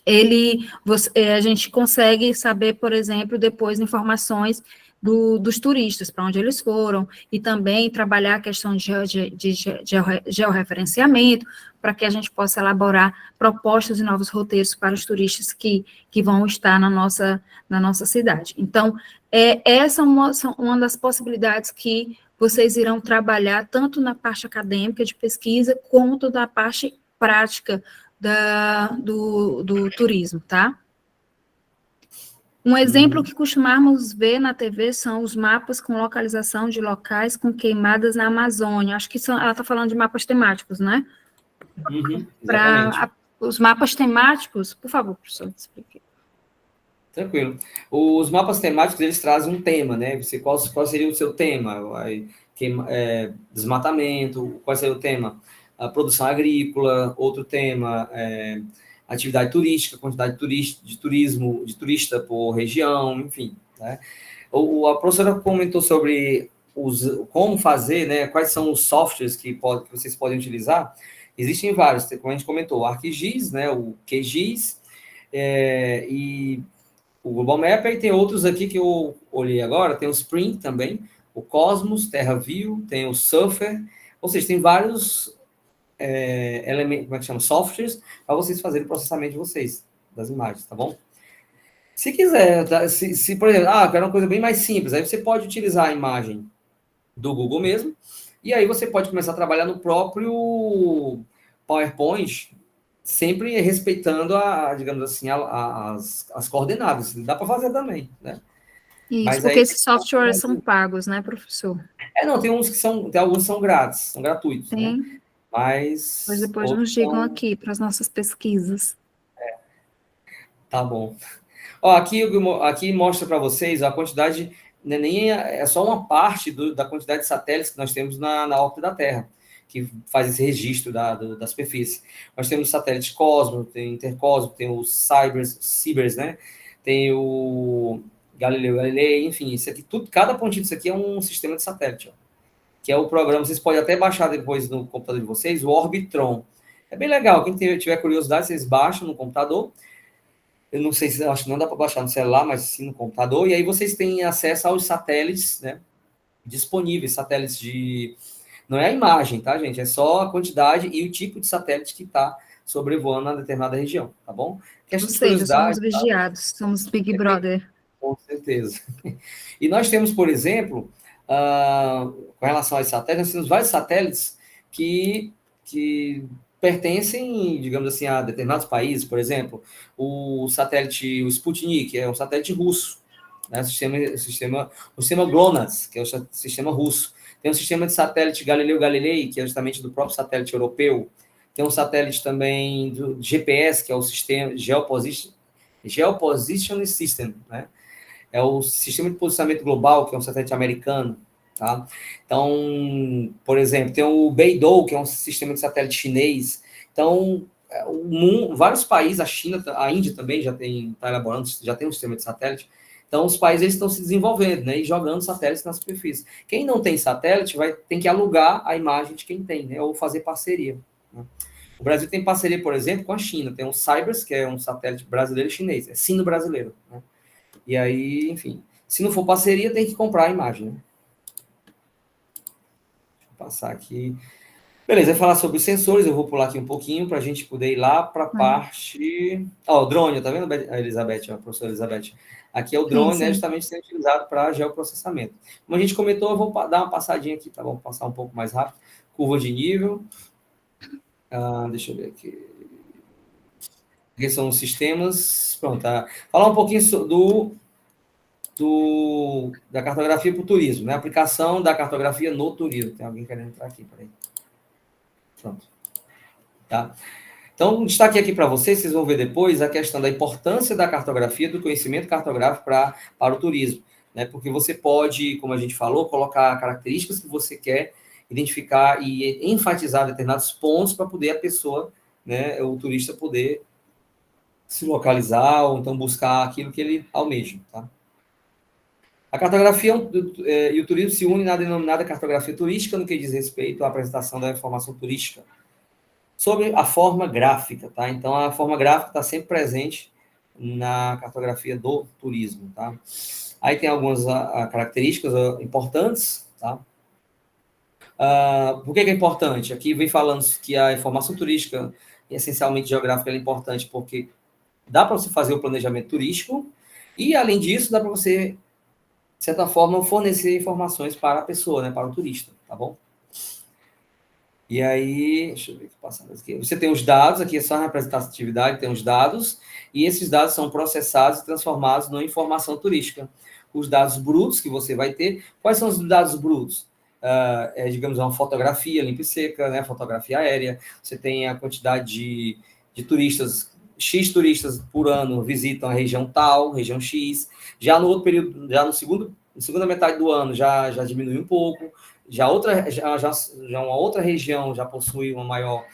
A gente consegue saber, por exemplo, depois informações dos turistas, para onde eles foram, e também trabalhar a questão de georreferenciamento, para que a gente possa elaborar propostas e novos roteiros para os turistas que vão estar na nossa cidade. Então, essa é uma das possibilidades que vocês irão trabalhar, tanto na parte acadêmica de pesquisa, quanto na parte prática do turismo, tá? Um exemplo que costumamos ver na TV são os mapas com localização de locais com queimadas na Amazônia. Acho que ela está falando de mapas temáticos, né? Para os mapas temáticos, por favor, professor, explique. Tranquilo. Os mapas temáticos, eles trazem um tema, né? Qual seria o seu tema? Desmatamento, qual seria o tema? A produção agrícola, outro tema, atividade turística, quantidade de turista por região, enfim. Né? A professora comentou sobre como fazer, né? Quais são os softwares que vocês podem utilizar. Existem vários, como a gente comentou, o ArcGIS, né? O QGIS, e o Global Mapper, e tem outros aqui que eu olhei agora, tem o Spring também, o Cosmos, TerraView, tem o Surfer, ou seja, tem vários elementos, como é que chama? Softwares, para vocês fazerem o processamento de vocês, das imagens, tá bom? Se quiser, por exemplo, eu quero uma coisa bem mais simples, aí você pode utilizar a imagem do Google mesmo, e aí você pode começar a trabalhar no próprio PowerPoint, sempre respeitando, digamos assim, as coordenadas. Dá para fazer também, né? Isso, mas porque esses softwares são pagos, né, professor? Não, tem alguns que são grátis, são gratuitos, né? Mas depois nos digam aqui para as nossas pesquisas. Tá bom. Aqui mostra para vocês a quantidade, é só uma parte da quantidade de satélites que nós temos na órbita da Terra, que faz esse registro da superfície. Nós temos o satélite Cosmos, tem o Intercosmos, tem o Cibers, né? Tem o Galilei, enfim, isso aqui, cada pontinho disso aqui é um sistema de satélite, ó, que é o programa, vocês podem até baixar depois no computador de vocês, o Orbitron. É bem legal, quem tiver curiosidade, vocês baixam no computador. Eu não sei acho que não dá para baixar no celular, mas sim no computador, e aí vocês têm acesso aos satélites, né, disponíveis, satélites não é a imagem, tá, gente? É só a quantidade e o tipo de satélite que está sobrevoando uma determinada região, tá bom? Ou seja, somos vigiados, somos Big Brother. Com certeza. E nós temos, por exemplo, com relação aos satélites, nós temos vários satélites que pertencem, digamos assim, a determinados países. Por exemplo, o satélite Sputnik, é um satélite russo, né? O sistema GLONASS, que é o sistema russo. Tem um sistema de satélite Galileu Galilei, que é justamente do próprio satélite europeu. Tem um satélite também do GPS, que é o sistema Geopositioning System, né? É o sistema de posicionamento global, que é um satélite americano, tá? Então, por exemplo, tem o Beidou, que é um sistema de satélite chinês. Então, vários países, a China, a Índia também já está elaborando, já tem um sistema de satélite. Então, os países estão se desenvolvendo, né, e jogando satélites na superfície. Quem não tem satélite tem que alugar a imagem de quem tem, né, ou fazer parceria, né? O Brasil tem parceria, por exemplo, com a China. Tem o Cibers, que é um satélite brasileiro e chinês. É sino-brasileiro, né? E aí, enfim, se não for parceria, tem que comprar a imagem, né? Deixa eu passar aqui. Beleza, vai falar sobre os sensores, eu vou pular aqui um pouquinho para a gente poder ir lá para a parte... Ó, o drone, tá vendo, a Elizabeth, a professora Elizabeth? Aqui é o drone, né, justamente sendo utilizado para geoprocessamento. Como a gente comentou, eu vou dar uma passadinha aqui, tá bom? Passar um pouco mais rápido. Curva de nível. Deixa eu ver aqui. Aqui são os sistemas. Pronto, tá. Falar um pouquinho da cartografia para o turismo, né? Aplicação da cartografia no turismo. Tem alguém querendo entrar aqui, peraí. Pronto. Tá? Então, destaque aqui para vocês vão ver depois a questão da importância da cartografia, do conhecimento cartográfico para o turismo, né? Porque você pode, como a gente falou, colocar características que você quer identificar e enfatizar determinados pontos para poder a pessoa, né, o turista poder se localizar ou então buscar aquilo que ele almeja, tá? A cartografia e o turismo se unem na denominada cartografia turística no que diz respeito à apresentação da informação turística sobre a forma gráfica, tá? Então, a forma gráfica está sempre presente na cartografia do turismo, tá? Aí tem algumas características importantes, tá? Por que é importante? Aqui vem falando que a informação turística, essencialmente geográfica, é importante porque dá para você fazer o planejamento turístico e, além disso, dá para você, de certa forma, fornecer informações para a pessoa, né, para o turista, tá bom? E aí, deixa eu ver o que passando aqui. Você tem os dados, aqui é só a representatividade, tem os dados, e esses dados são processados e transformados numa informação turística. Os dados brutos que você vai ter, quais são os dados brutos? Digamos, uma fotografia limpa e seca, né, fotografia aérea, você tem a quantidade de turistas, X turistas por ano visitam a região tal, região X, já no outro período, já na segunda metade do ano já diminui um pouco, já uma outra região já possui uma maior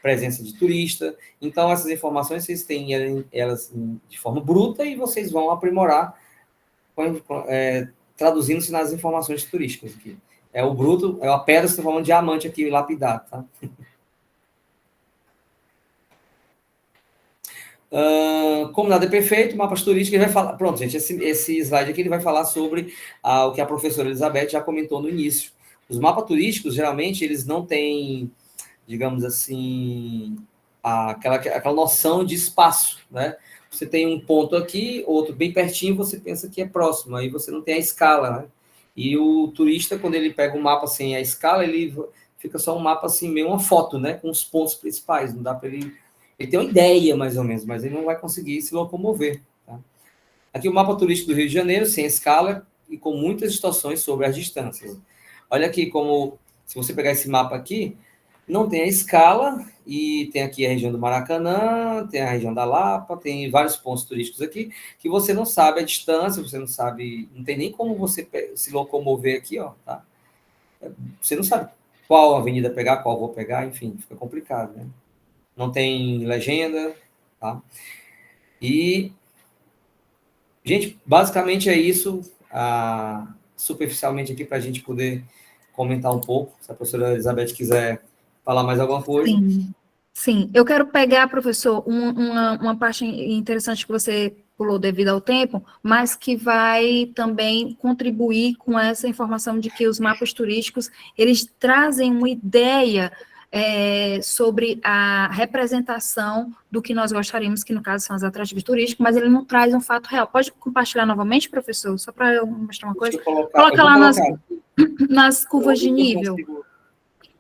presença de turista. Então, essas informações vocês têm elas de forma bruta e vocês vão aprimorar traduzindo-se nas informações turísticas aqui. É o bruto, é a pedra, você está falando de diamante aqui, lapidado, tá? Como nada é perfeito, mapas turísticos, ele vai falar... Pronto, gente, esse slide aqui ele vai falar sobre o que a professora Elizabeth já comentou no início. Os mapas turísticos, geralmente, eles não têm, digamos assim, aquela noção de espaço, né? Você tem um ponto aqui, outro bem pertinho, você pensa que é próximo, aí você não tem a escala, né? E o turista, quando ele pega um mapa sem a escala, ele fica só um mapa assim, meio uma foto, né? Com os pontos principais, não dá para ele... Ele tem uma ideia, mais ou menos, mas ele não vai conseguir se locomover. Tá? Aqui o mapa turístico do Rio de Janeiro, sem escala e com muitas distorções sobre as distâncias. Olha aqui como, se você pegar esse mapa aqui, não tem a escala, e tem aqui a região do Maracanã, tem a região da Lapa, tem vários pontos turísticos aqui, que você não sabe a distância, você não sabe, não tem nem como você se locomover aqui, ó, tá? Você não sabe qual avenida pegar, qual vou pegar, enfim, fica complicado, né? Não tem legenda, tá? E, gente, basicamente é isso, superficialmente aqui, para a gente poder comentar um pouco, se a professora Elizabeth quiser falar mais alguma coisa. Sim. Eu quero pegar, professor, uma parte interessante que você pulou devido ao tempo, mas que vai também contribuir com essa informação de que os mapas turísticos, eles trazem uma ideia sobre a representação do que nós gostaríamos, que no caso são os atrativos turísticos, mas ele não traz um fato real. Pode compartilhar novamente, professor? Só para eu mostrar uma coisa. Coloca lá nas curvas de nível.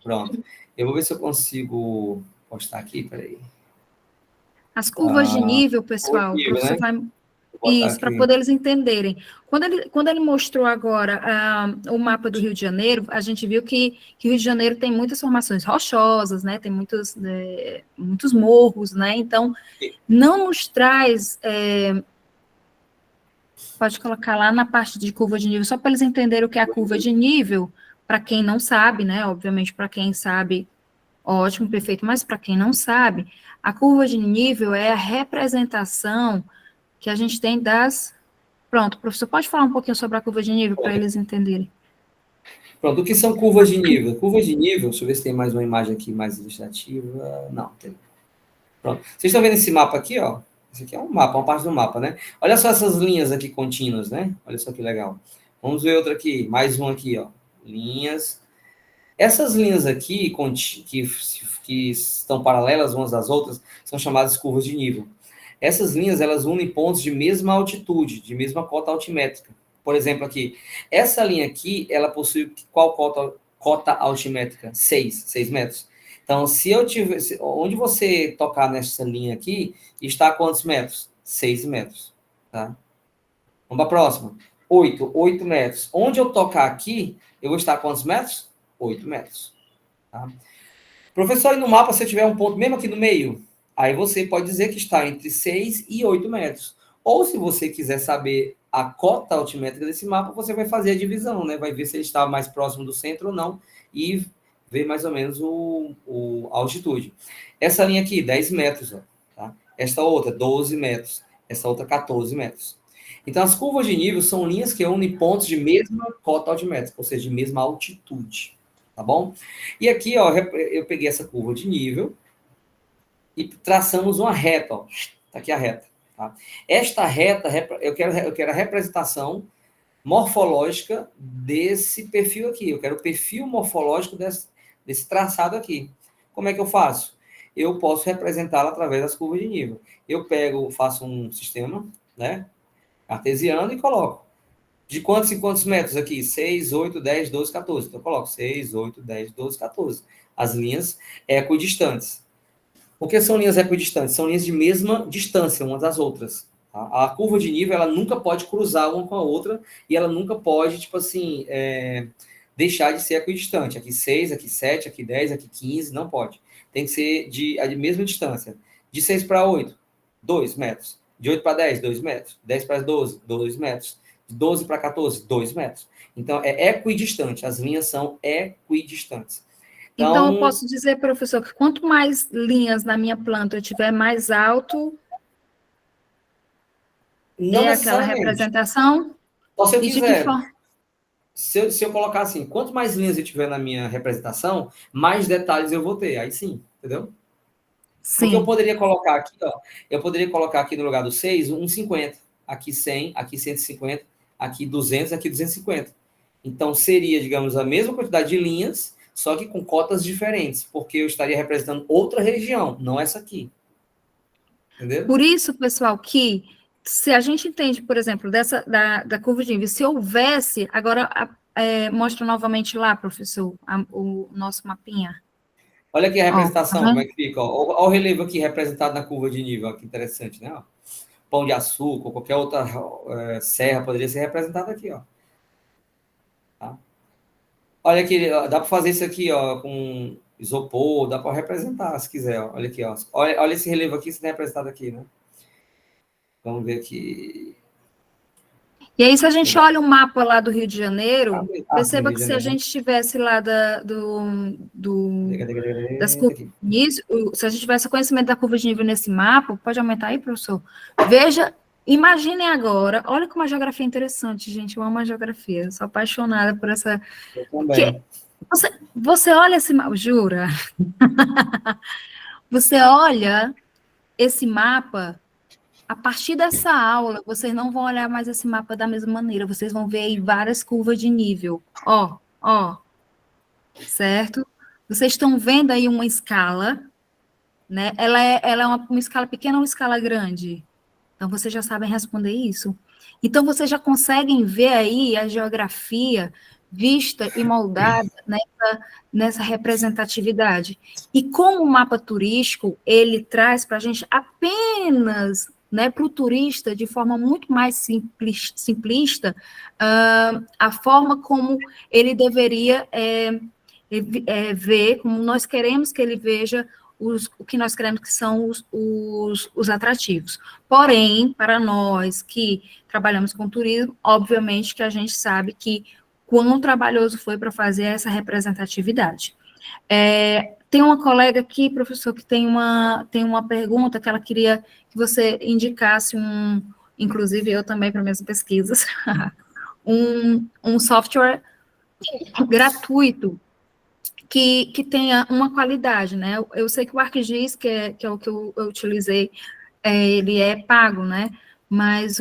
Pronto. Eu vou ver se eu consigo postar aqui, peraí. As curvas de nível, pessoal, o professor vai... Isso, para poder eles entenderem. Quando ele mostrou agora o mapa do Rio de Janeiro, a gente viu que o Rio de Janeiro tem muitas formações rochosas, né? Tem muitos morros, né? Então, não nos traz... pode colocar lá na parte de curva de nível, só para eles entenderem o que é a curva de nível, para quem não sabe, né? Obviamente, para quem sabe, ótimo, perfeito, mas para quem não sabe, a curva de nível é a representação que a gente tem das... Pronto, professor, pode falar um pouquinho sobre a curva de nível para eles entenderem? Pronto, o que são curvas de nível? Curvas de nível, deixa eu ver se tem mais uma imagem aqui mais ilustrativa. Não, tem. Pronto. Vocês estão vendo esse mapa aqui, ó? Esse aqui é um mapa, uma parte do mapa, né? Olha só essas linhas aqui contínuas, né? Olha só que legal. Vamos ver outra aqui, mais uma aqui, ó. Linhas. Essas linhas aqui, que estão paralelas umas às outras, são chamadas curvas de nível. Essas linhas, elas unem pontos de mesma altitude, de mesma cota altimétrica. Por exemplo, aqui, essa linha aqui, ela possui qual cota altimétrica? 6 metros. Então, se eu tiver, onde você tocar nessa linha aqui, está a quantos metros? 6 metros. Tá? Vamos para a próxima. 8 metros. Onde eu tocar aqui, eu vou estar a quantos metros? 8 metros. Tá? Professor, e no mapa, se eu tiver um ponto mesmo aqui no meio, aí você pode dizer que está entre 6 e 8 metros. Ou, se você quiser saber a cota altimétrica desse mapa, você vai fazer a divisão, né? Vai ver se ele está mais próximo do centro ou não, e ver mais ou menos a altitude. Essa linha aqui, 10 metros. Ó, tá? Esta outra, 12 metros. Essa outra, 14 metros. Então, as curvas de nível são linhas que unem pontos de mesma cota altimétrica, ou seja, de mesma altitude. Tá bom? E aqui, ó, eu peguei essa curva de nível e traçamos uma reta. Ó. Tá aqui a reta. Tá? Esta reta, eu quero a representação morfológica desse perfil aqui. Eu quero o perfil morfológico desse traçado aqui. Como é que eu faço? Eu posso representá-lo através das curvas de nível. Eu faço um sistema, né, cartesiano e coloco. De quantos em quantos metros aqui? 6, 8, 10, 12, 14. Então, eu coloco 6, 8, 10, 12, 14. As linhas equidistantes. O que são linhas equidistantes? São linhas de mesma distância umas das outras. Tá? A curva de nível, ela nunca pode cruzar uma com a outra e ela nunca pode, tipo assim, deixar de ser equidistante. Aqui 6, aqui 7, aqui 10, aqui 15, não pode. Tem que ser de mesma distância. De 6 para 8, 2 metros. De 8 para 10, 2 metros. 10 para 12, 2 metros. De 12 para 14, 2 metros. Então, é equidistante. As linhas são equidistantes. Então, eu posso dizer, professor, que quanto mais linhas na minha planta eu tiver, mais alto não é aquela representação? Só se eu E quiser. de que forma? Se eu colocar assim, quanto mais linhas eu tiver na minha representação, mais detalhes eu vou ter. Aí sim, entendeu? Sim. Porque eu poderia colocar aqui, ó, no lugar do 6, um 50. Aqui 100, aqui 150, aqui 200, aqui 250. Então, seria, digamos, a mesma quantidade de linhas, só que com cotas diferentes, porque eu estaria representando outra região, não essa aqui. Entendeu? Por isso, pessoal, que se a gente entende, por exemplo, da curva de nível, se houvesse, agora mostra novamente lá, professor, o nosso mapinha. Olha aqui a representação, como é que fica. Olha o relevo aqui representado na curva de nível, ó, que interessante, né? Ó. Pão de açúcar, ou qualquer outra serra poderia ser representada aqui, ó. Tá? Olha aqui, dá para fazer isso aqui, ó, com isopor, dá para representar, se quiser, ó. Olha aqui, ó. Olha esse relevo aqui, sendo representado aqui, né? Vamos ver aqui. E aí, se a gente olha o mapa lá do Rio de Janeiro, perceba que se a gente estivesse lá se a gente tivesse conhecimento da curva de nível nesse mapa, pode aumentar aí, professor? Veja, imaginem agora, olha como a geografia é interessante, gente, eu amo a geografia, sou apaixonada por essa... Eu também. Você olha esse mapa, jura? Você olha esse mapa... A partir dessa aula, vocês não vão olhar mais esse mapa da mesma maneira, vocês vão ver aí várias curvas de nível. Ó, certo? Vocês estão vendo aí uma escala, né? Ela é uma escala pequena ou uma escala grande? Então, vocês já sabem responder isso. Então, vocês já conseguem ver aí a geografia vista e moldada nessa representatividade. E como o mapa turístico, ele traz para a gente apenas... para o turista, de forma muito mais simplista, a forma como ele deveria ver, como nós queremos que ele veja o que nós queremos que são os atrativos. Porém, para nós que trabalhamos com turismo, obviamente que a gente sabe que quão trabalhoso foi para fazer essa representatividade. Tem uma colega aqui, professor, que tem uma pergunta que ela queria que você indicasse inclusive eu também para minhas pesquisas, um software gratuito que tenha uma qualidade, né? Eu sei que o ArcGIS, que é o que eu utilizei, ele é pago, né? Mas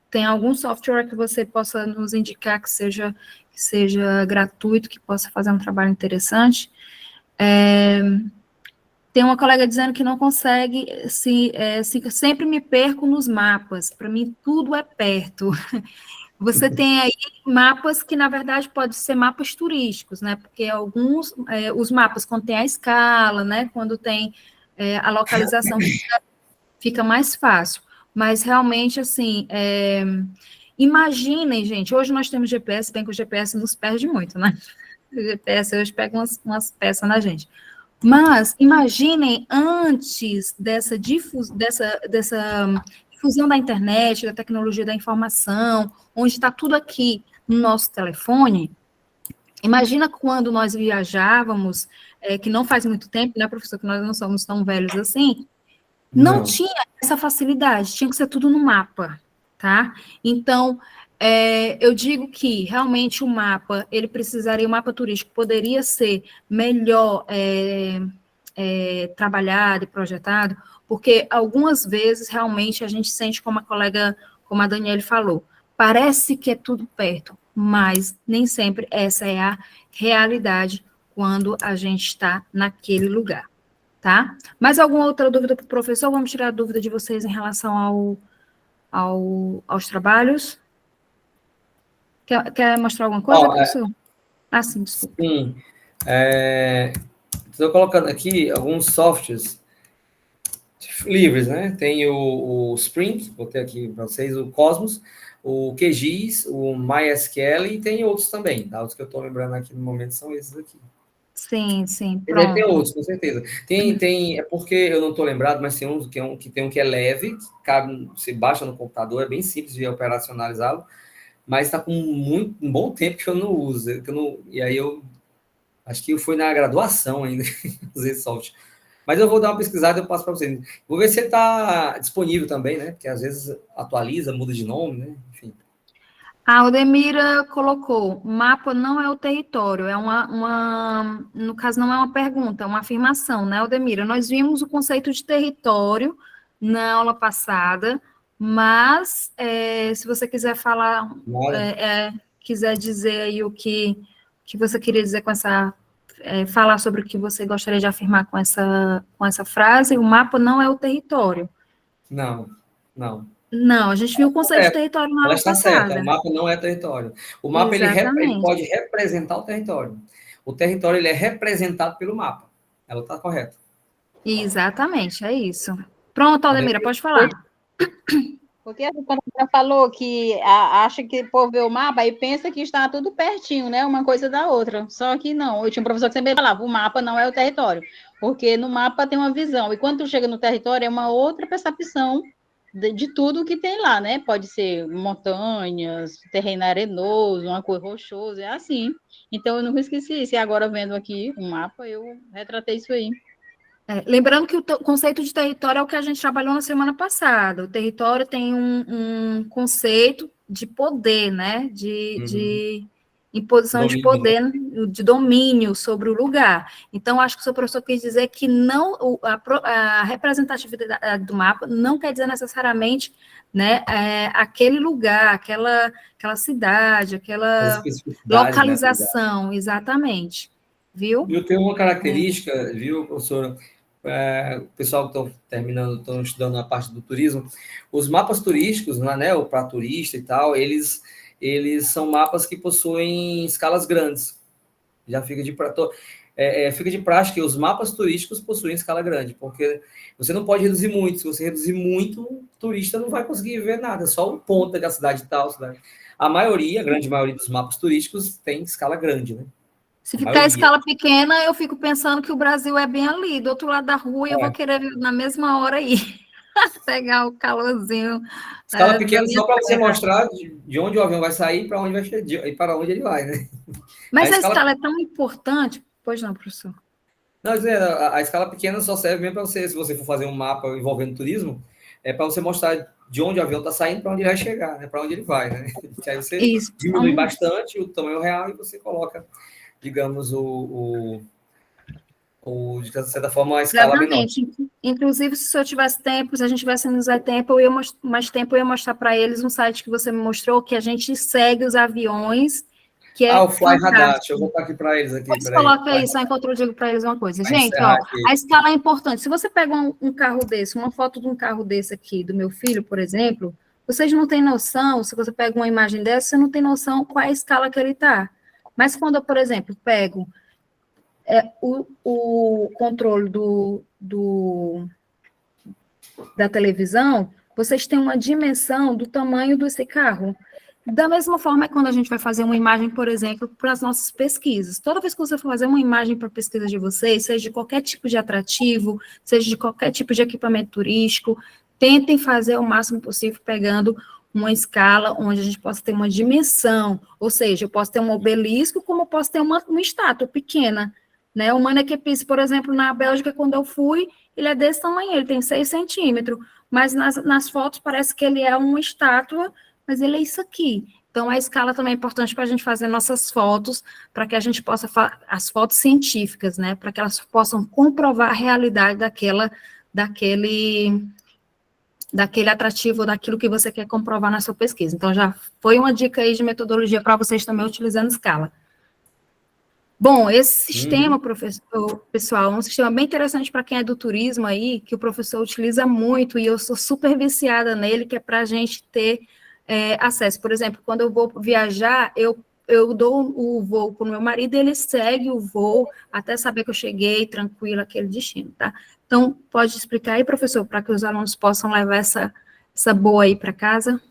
tem algum software que você possa nos indicar que seja gratuito, que possa fazer um trabalho interessante. Tem uma colega dizendo que não consegue, sempre me perco nos mapas, para mim tudo é perto. Você tem aí mapas que, na verdade, podem ser mapas turísticos, né? Porque os mapas, quando tem a escala, né? Quando tem a localização, fica mais fácil. Mas, realmente, assim, imaginem, gente, hoje nós temos GPS, bem que o GPS nos perde muito, né? O GPS hoje pega umas peças na gente. Mas, imaginem, antes dessa difusão da internet, da tecnologia da informação, onde está tudo aqui no nosso telefone, imagina quando nós viajávamos, que não faz muito tempo, né, professor, que nós não somos tão velhos assim, não tinha essa facilidade, tinha que ser tudo no mapa, tá? Então, eu digo que, realmente, o mapa turístico poderia ser melhor trabalhado e projetado, porque algumas vezes, realmente, a gente sente, como a Daniele falou, parece que é tudo perto, mas nem sempre essa é a realidade quando a gente está naquele lugar, tá? Mais alguma outra dúvida para o professor? Vamos tirar a dúvida de vocês em relação aos trabalhos? Quer mostrar alguma coisa, professor? Sim, desculpa. Sim. Estou colocando aqui alguns softwares livres, né? Tem o Spring, vou ter aqui para vocês, o Cosmos, o QGIS, o MySQL e tem outros também, tá? Os que eu estou lembrando aqui no momento são esses aqui. Sim, pronto. Tem outros, com certeza. É porque eu não estou lembrado, mas tem um que é leve, que cabe, você baixa no computador, é bem simples de operacionalizá-lo, mas está com um bom tempo que eu não uso. E aí eu acho que foi na graduação ainda, usei esse software. Mas eu vou dar uma pesquisada e eu passo para vocês. Vou ver se ele está disponível também, né? Porque às vezes atualiza, muda de nome, né? Enfim. A Aldemira colocou, mapa não é o território, no caso não é uma pergunta, é uma afirmação, né, Aldemira? Nós vimos o conceito de território na aula passada, mas se você quiser falar, quiser dizer aí o que você queria dizer com essa, falar sobre o que você gostaria de afirmar com essa frase, o mapa não é o território. Não, a gente viu o conceito de território na aula passada. Certa, o mapa não é território. O mapa ele pode representar o território. O território ele é representado pelo mapa. Ela está correta. Exatamente, é isso. Pronto, Aldemira, pode falar. Porque quando ela falou que acha que o povo vê o mapa e pensa que está tudo pertinho, né? Uma coisa da outra. Só que não. Eu tinha um professor que sempre falava, o mapa não é o território. Porque no mapa tem uma visão. E quando tu chega no território, é uma outra percepção de tudo que tem lá, né? Pode ser montanhas, terreno arenoso, uma cor rochosa, é assim. Então, eu nunca esqueci isso. E agora, vendo aqui o mapa, eu retratei isso aí. Lembrando que o conceito de território é o que a gente trabalhou na semana passada. O território tem um conceito de poder, né? De imposição de poder, de domínio sobre o lugar. Então, acho que o seu professor quis dizer que não, a representatividade do mapa não quer dizer necessariamente, né, aquele lugar, aquela cidade, aquela localização, né? Exatamente. Viu? Eu tenho uma característica, viu, professora? O pessoal que estão estudando a parte do turismo, os mapas turísticos, né, o para turista e tal, eles são mapas que possuem escalas grandes. Já fica de prática que os mapas turísticos possuem escala grande, porque você não pode reduzir muito. Se você reduzir muito, o turista não vai conseguir ver nada, só um ponto da cidade e tal. A grande maioria dos mapas turísticos tem escala grande, né? Se ficar a escala pequena, eu fico pensando que o Brasil é bem ali, do outro lado da rua, e eu vou querer na mesma hora ir. Pegar o calorzinho. Escala pequena só para você mostrar de onde o avião vai sair para onde vai chegar, e para onde ele vai, né? Mas a escala é tão importante. Pois não, professor. Não, a escala pequena só serve mesmo para você, se você for fazer um mapa envolvendo turismo, é para você mostrar de onde o avião está saindo para onde ele vai chegar, né? Para onde ele vai, né? Que aí você diminui bastante o tamanho real e você coloca, digamos, de certa forma, a escala menor. Inclusive, se eu tivesse tempo, se a gente tivesse mais tempo, eu ia mostrar para eles um site que você me mostrou, que a gente segue os aviões que é o Fly Radar. fantástico. Deixa eu voltar aqui para eles. Aqui, Pois coloca aí, só enquanto eu digo para eles uma coisa. Gente, ó, a escala é importante. Se você pega um carro desse, uma foto de um carro desse aqui, do meu filho, por exemplo, vocês não têm noção, se você pega uma imagem dessa, você não tem noção qual é a escala que ele está. Mas quando eu, por exemplo, pego o controle da televisão, vocês têm uma dimensão do tamanho desse carro. Da mesma forma, quando a gente vai fazer uma imagem, por exemplo, para as nossas pesquisas. Toda vez que você for fazer uma imagem para a pesquisa de vocês, seja de qualquer tipo de atrativo, seja de qualquer tipo de equipamento turístico, tentem fazer o máximo possível pegando uma escala onde a gente possa ter uma dimensão, ou seja, eu posso ter um obelisco, como eu posso ter uma estátua pequena, né? O Manneken Pis, por exemplo, na Bélgica, quando eu fui, ele é desse tamanho, ele tem 6 centímetros, mas nas fotos parece que ele é uma estátua, mas ele é isso aqui. Então, a escala também é importante para a gente fazer nossas fotos, para que a gente possa, as fotos científicas, né, para que elas possam comprovar a realidade daquele atrativo, daquilo que você quer comprovar na sua pesquisa. Então, já foi uma dica aí de metodologia para vocês também utilizando escala. Bom, esse sistema, pessoal, é um sistema bem interessante para quem é do turismo aí, que o professor utiliza muito, e eu sou super viciada nele, que é para a gente ter acesso. Por exemplo, quando eu vou viajar, eu dou o voo para o meu marido, e ele segue o voo até saber que eu cheguei tranquilo àquele destino, tá? Então, pode explicar aí, professor, para que os alunos possam levar essa boa aí para casa?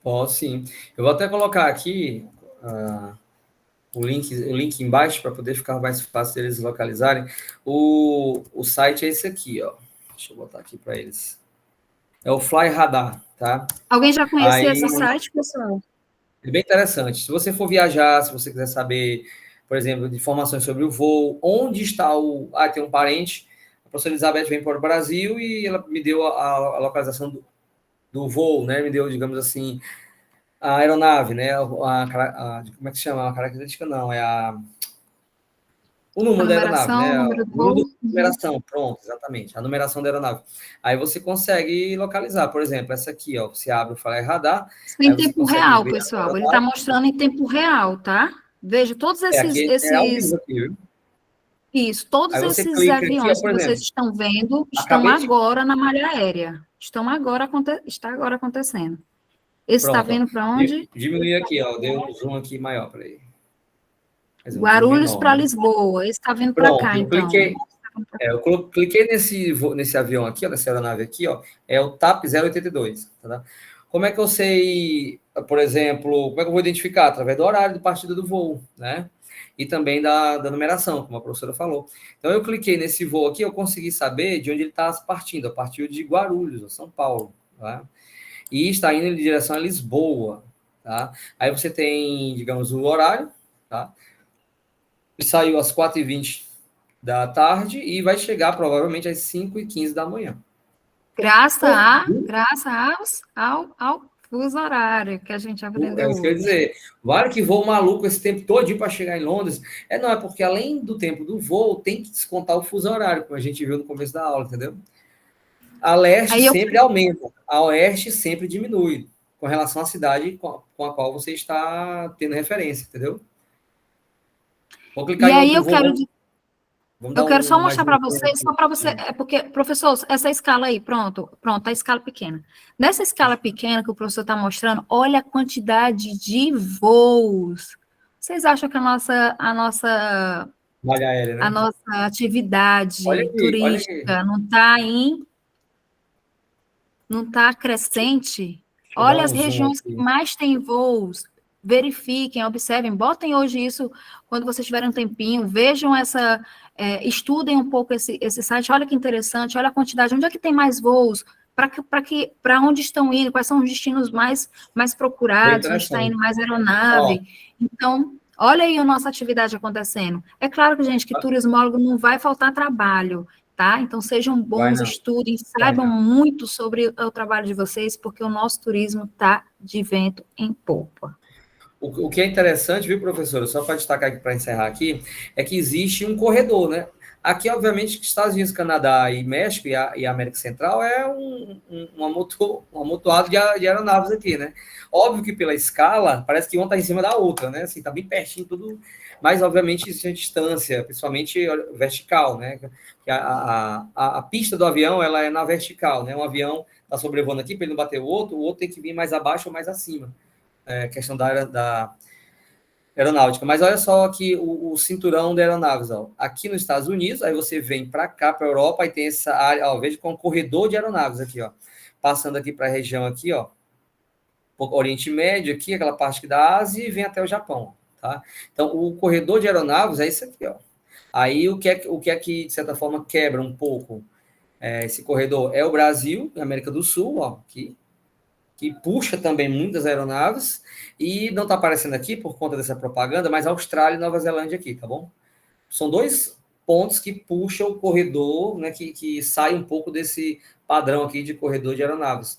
Posso, sim. Eu vou até colocar aqui o link embaixo para poder ficar mais fácil deles localizarem. O site é esse aqui, ó. Deixa eu botar aqui para eles. É o Fly Radar, tá? Alguém já conhecia esse site, pessoal? É bem interessante. Se você for viajar, se você quiser saber, por exemplo, de informações sobre o voo, onde está tem um parente, a professora Elizabeth vem para o Brasil e ela me deu a localização do voo, né? Me deu, digamos assim, a aeronave, né? Como é que se chama? A característica não, o número da aeronave, né? O número da numeração, pronto, exatamente, a numeração da aeronave. Aí você consegue localizar, por exemplo, essa aqui, ó, você abre o Fly Radar. Em tempo real, pessoal, ele está mostrando em tempo real, tá? Veja, todos esses... ao vivo aqui, viu? Isso, todos esses aviões aqui, ó, que vocês estão vendo, estão agora na malha aérea. Está agora acontecendo. Esse está vindo para onde? Diminuir aqui, ó, deu um zoom aqui maior para ele. Guarulhos para Lisboa, esse está vindo para cá, então. Eu cliquei nesse avião aqui, ó, nessa aeronave aqui, ó, é o TAP 082, tá? Como é que eu sei, por exemplo, como é que eu vou identificar? Através do horário de partida do voo, né? E também da numeração, como a professora falou. Então, eu cliquei nesse voo aqui, eu consegui saber de onde ele está partindo. A partir de Guarulhos, São Paulo, tá? E está indo em direção a Lisboa, tá? Aí você tem, digamos, o horário, tá? Saiu às 4h20 da tarde e vai chegar provavelmente às 5h15 da manhã. Graças ao fuso horário que a gente aprendeu. É isso que eu ia dizer. Vale que voo maluco esse tempo todinho para chegar em Londres. Não, é porque além do tempo do voo, tem que descontar o fuso horário, como a gente viu no começo da aula, entendeu? A leste sempre aumenta, a oeste sempre diminui, com relação à cidade com a qual você está tendo referência, entendeu? Vou clicar e aí eu quero só mostrar para vocês, porque, professor, essa escala aí, pronto, a escala pequena. Nessa escala pequena que o professor está mostrando, olha a quantidade de voos. Vocês acham que a nossa malha aérea, né? A nossa atividade turística não está crescente? Olha as regiões que mais têm voos. Verifiquem, observem, botem hoje isso quando vocês tiverem um tempinho, vejam estudem um pouco esse site, olha que interessante, olha a quantidade, onde é que tem mais voos, para onde estão indo, quais são os destinos mais procurados, onde está indo mais aeronave. Então, olha aí a nossa atividade acontecendo. É claro que, gente, que turismólogo não vai faltar trabalho, tá? Então, sejam bons, estudem, saibam muito sobre o trabalho de vocês, porque o nosso turismo está de vento em popa. O que é interessante, viu, professora, só para destacar aqui, para encerrar aqui, é que existe um corredor, né? Aqui, obviamente, Estados Unidos, Canadá e México e a América Central é um amontoado de aeronaves aqui, né? Óbvio que pela escala, parece que uma está em cima da outra, né? Assim, tá bem pertinho tudo, mas, obviamente, existe uma distância, principalmente vertical, né? A pista do avião, ela é na vertical, né? Um avião está sobrevoando aqui, para ele não bater o outro tem que vir mais abaixo ou mais acima. É questão da aeronáutica. Mas olha só aqui o cinturão de aeronaves. Ó. Aqui nos Estados Unidos, aí você vem para cá, para a Europa, aí tem essa área, ó, veja com um corredor de aeronaves aqui, ó. Passando aqui para a região aqui, ó. Oriente Médio aqui, aquela parte aqui da Ásia e vem até o Japão, tá? Então, o corredor de aeronaves é isso aqui, ó. Aí, o que é que, de certa forma, quebra um pouco esse corredor? É o Brasil, América do Sul, ó, aqui, que puxa também muitas aeronaves, e não está aparecendo aqui por conta dessa propaganda, mas Austrália e Nova Zelândia aqui, tá bom? São 2 pontos que puxam o corredor, né, que sai um pouco desse padrão aqui de corredor de aeronaves.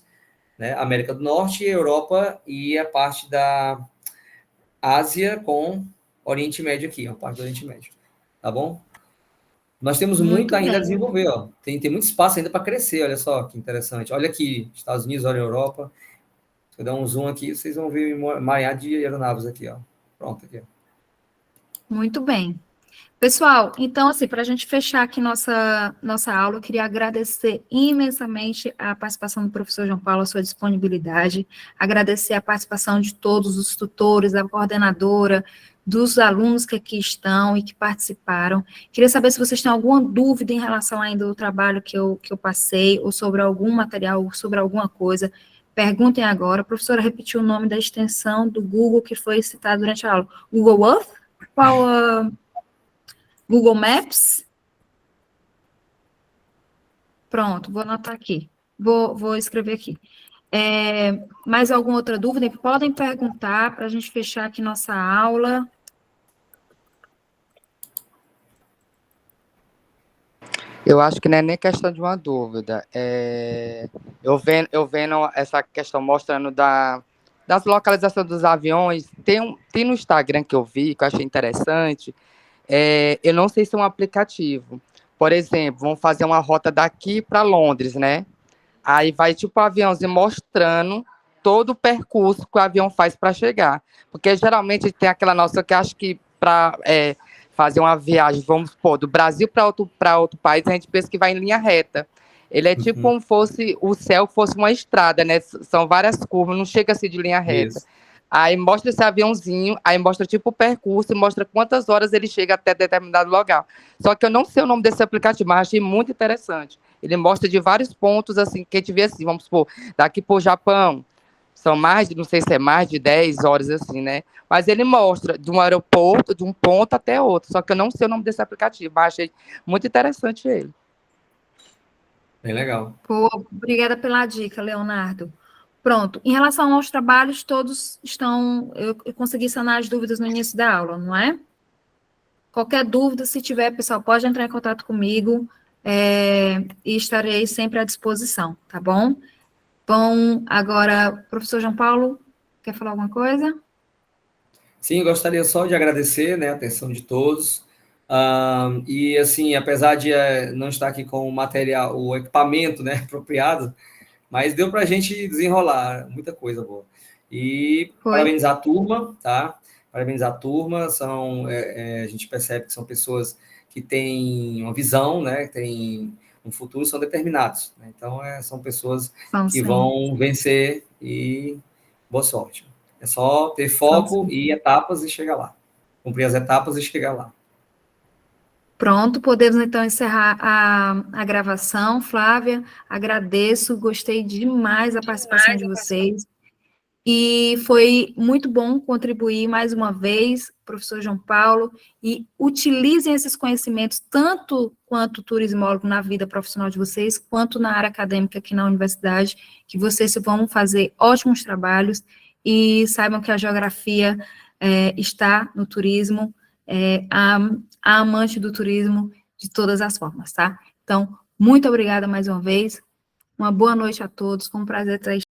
Né? América do Norte, Europa e a parte da Ásia com Oriente Médio aqui, a parte do Oriente Médio, tá bom? Nós temos muito ainda a desenvolver, ó. Tem muito espaço ainda para crescer, olha só que interessante. Olha aqui, Estados Unidos, olha a Europa. Se eu der um zoom aqui, vocês vão ver uma maioria de aeronaves aqui, ó. Pronto, aqui. Muito bem. Pessoal, então, assim, para a gente fechar aqui nossa aula, eu queria agradecer imensamente a participação do professor João Paulo, a sua disponibilidade, agradecer a participação de todos os tutores, da coordenadora, dos alunos que aqui estão e que participaram. Queria saber se vocês têm alguma dúvida em relação ainda ao trabalho que eu passei, ou sobre algum material, ou sobre alguma coisa. Perguntem agora. A professora repetiu o nome da extensão do Google que foi citado durante a aula. Google Earth? Qual Google Maps? Pronto, vou anotar aqui. Vou escrever aqui. Mais alguma outra dúvida? Podem perguntar para a gente fechar aqui nossa aula. Eu acho que não é nem questão de uma dúvida. Eu vendo essa questão mostrando das localizações dos aviões, tem no Instagram que eu vi, que eu achei interessante. Eu não sei se é um aplicativo. Por exemplo, vamos fazer uma rota daqui para Londres, né? Aí vai tipo o aviãozinho mostrando todo o percurso que o avião faz para chegar. Porque geralmente tem aquela nossa que acho que para fazer uma viagem, vamos supor, do Brasil para outro país, a gente pensa que vai em linha reta. Ele é tipo como fosse o céu fosse uma estrada, né? São várias curvas, não chega assim de linha reta. Isso. Aí mostra esse aviãozinho, aí mostra tipo o percurso, mostra quantas horas ele chega até determinado lugar. Só que eu não sei o nome desse aplicativo, mas achei muito interessante. Ele mostra de vários pontos, assim, que a gente vê assim, vamos supor, daqui para o Japão, são não sei se é mais de 10 horas, assim, né? Mas ele mostra de um aeroporto, de um ponto até outro, só que eu não sei o nome desse aplicativo, mas achei muito interessante ele. Bem legal. Pô, obrigada pela dica, Leonardo. Pronto, em relação aos trabalhos, todos estão... Eu consegui sanar as dúvidas no início da aula, não é? Qualquer dúvida, se tiver, pessoal, pode entrar em contato comigo e estarei sempre à disposição, tá bom? Bom, agora, professor João Paulo, quer falar alguma coisa? Sim, gostaria só de agradecer, né, a atenção de todos. E, assim, apesar de não estar aqui com o material, o equipamento, né, apropriado, mas deu para a gente desenrolar muita coisa boa. E parabenizar a turma, tá? Parabenizar a turma, a gente percebe que são pessoas que têm uma visão, né? Que têm um futuro, são determinados. Né? Então, são pessoas que vão vencer e boa sorte. É só ter foco e etapas e chegar lá. Cumprir as etapas e chegar lá. Pronto, podemos então encerrar a gravação. Flávia, agradeço, gostei demais da participação de vocês. E foi muito bom contribuir mais uma vez, professor João Paulo, e utilizem esses conhecimentos tanto quanto turismólogo na vida profissional de vocês, quanto na área acadêmica aqui na universidade, que vocês vão fazer ótimos trabalhos e saibam que a geografia está no turismo, a amante do turismo de todas as formas, tá? Então, muito obrigada mais uma vez, uma boa noite a todos, foi um prazer estar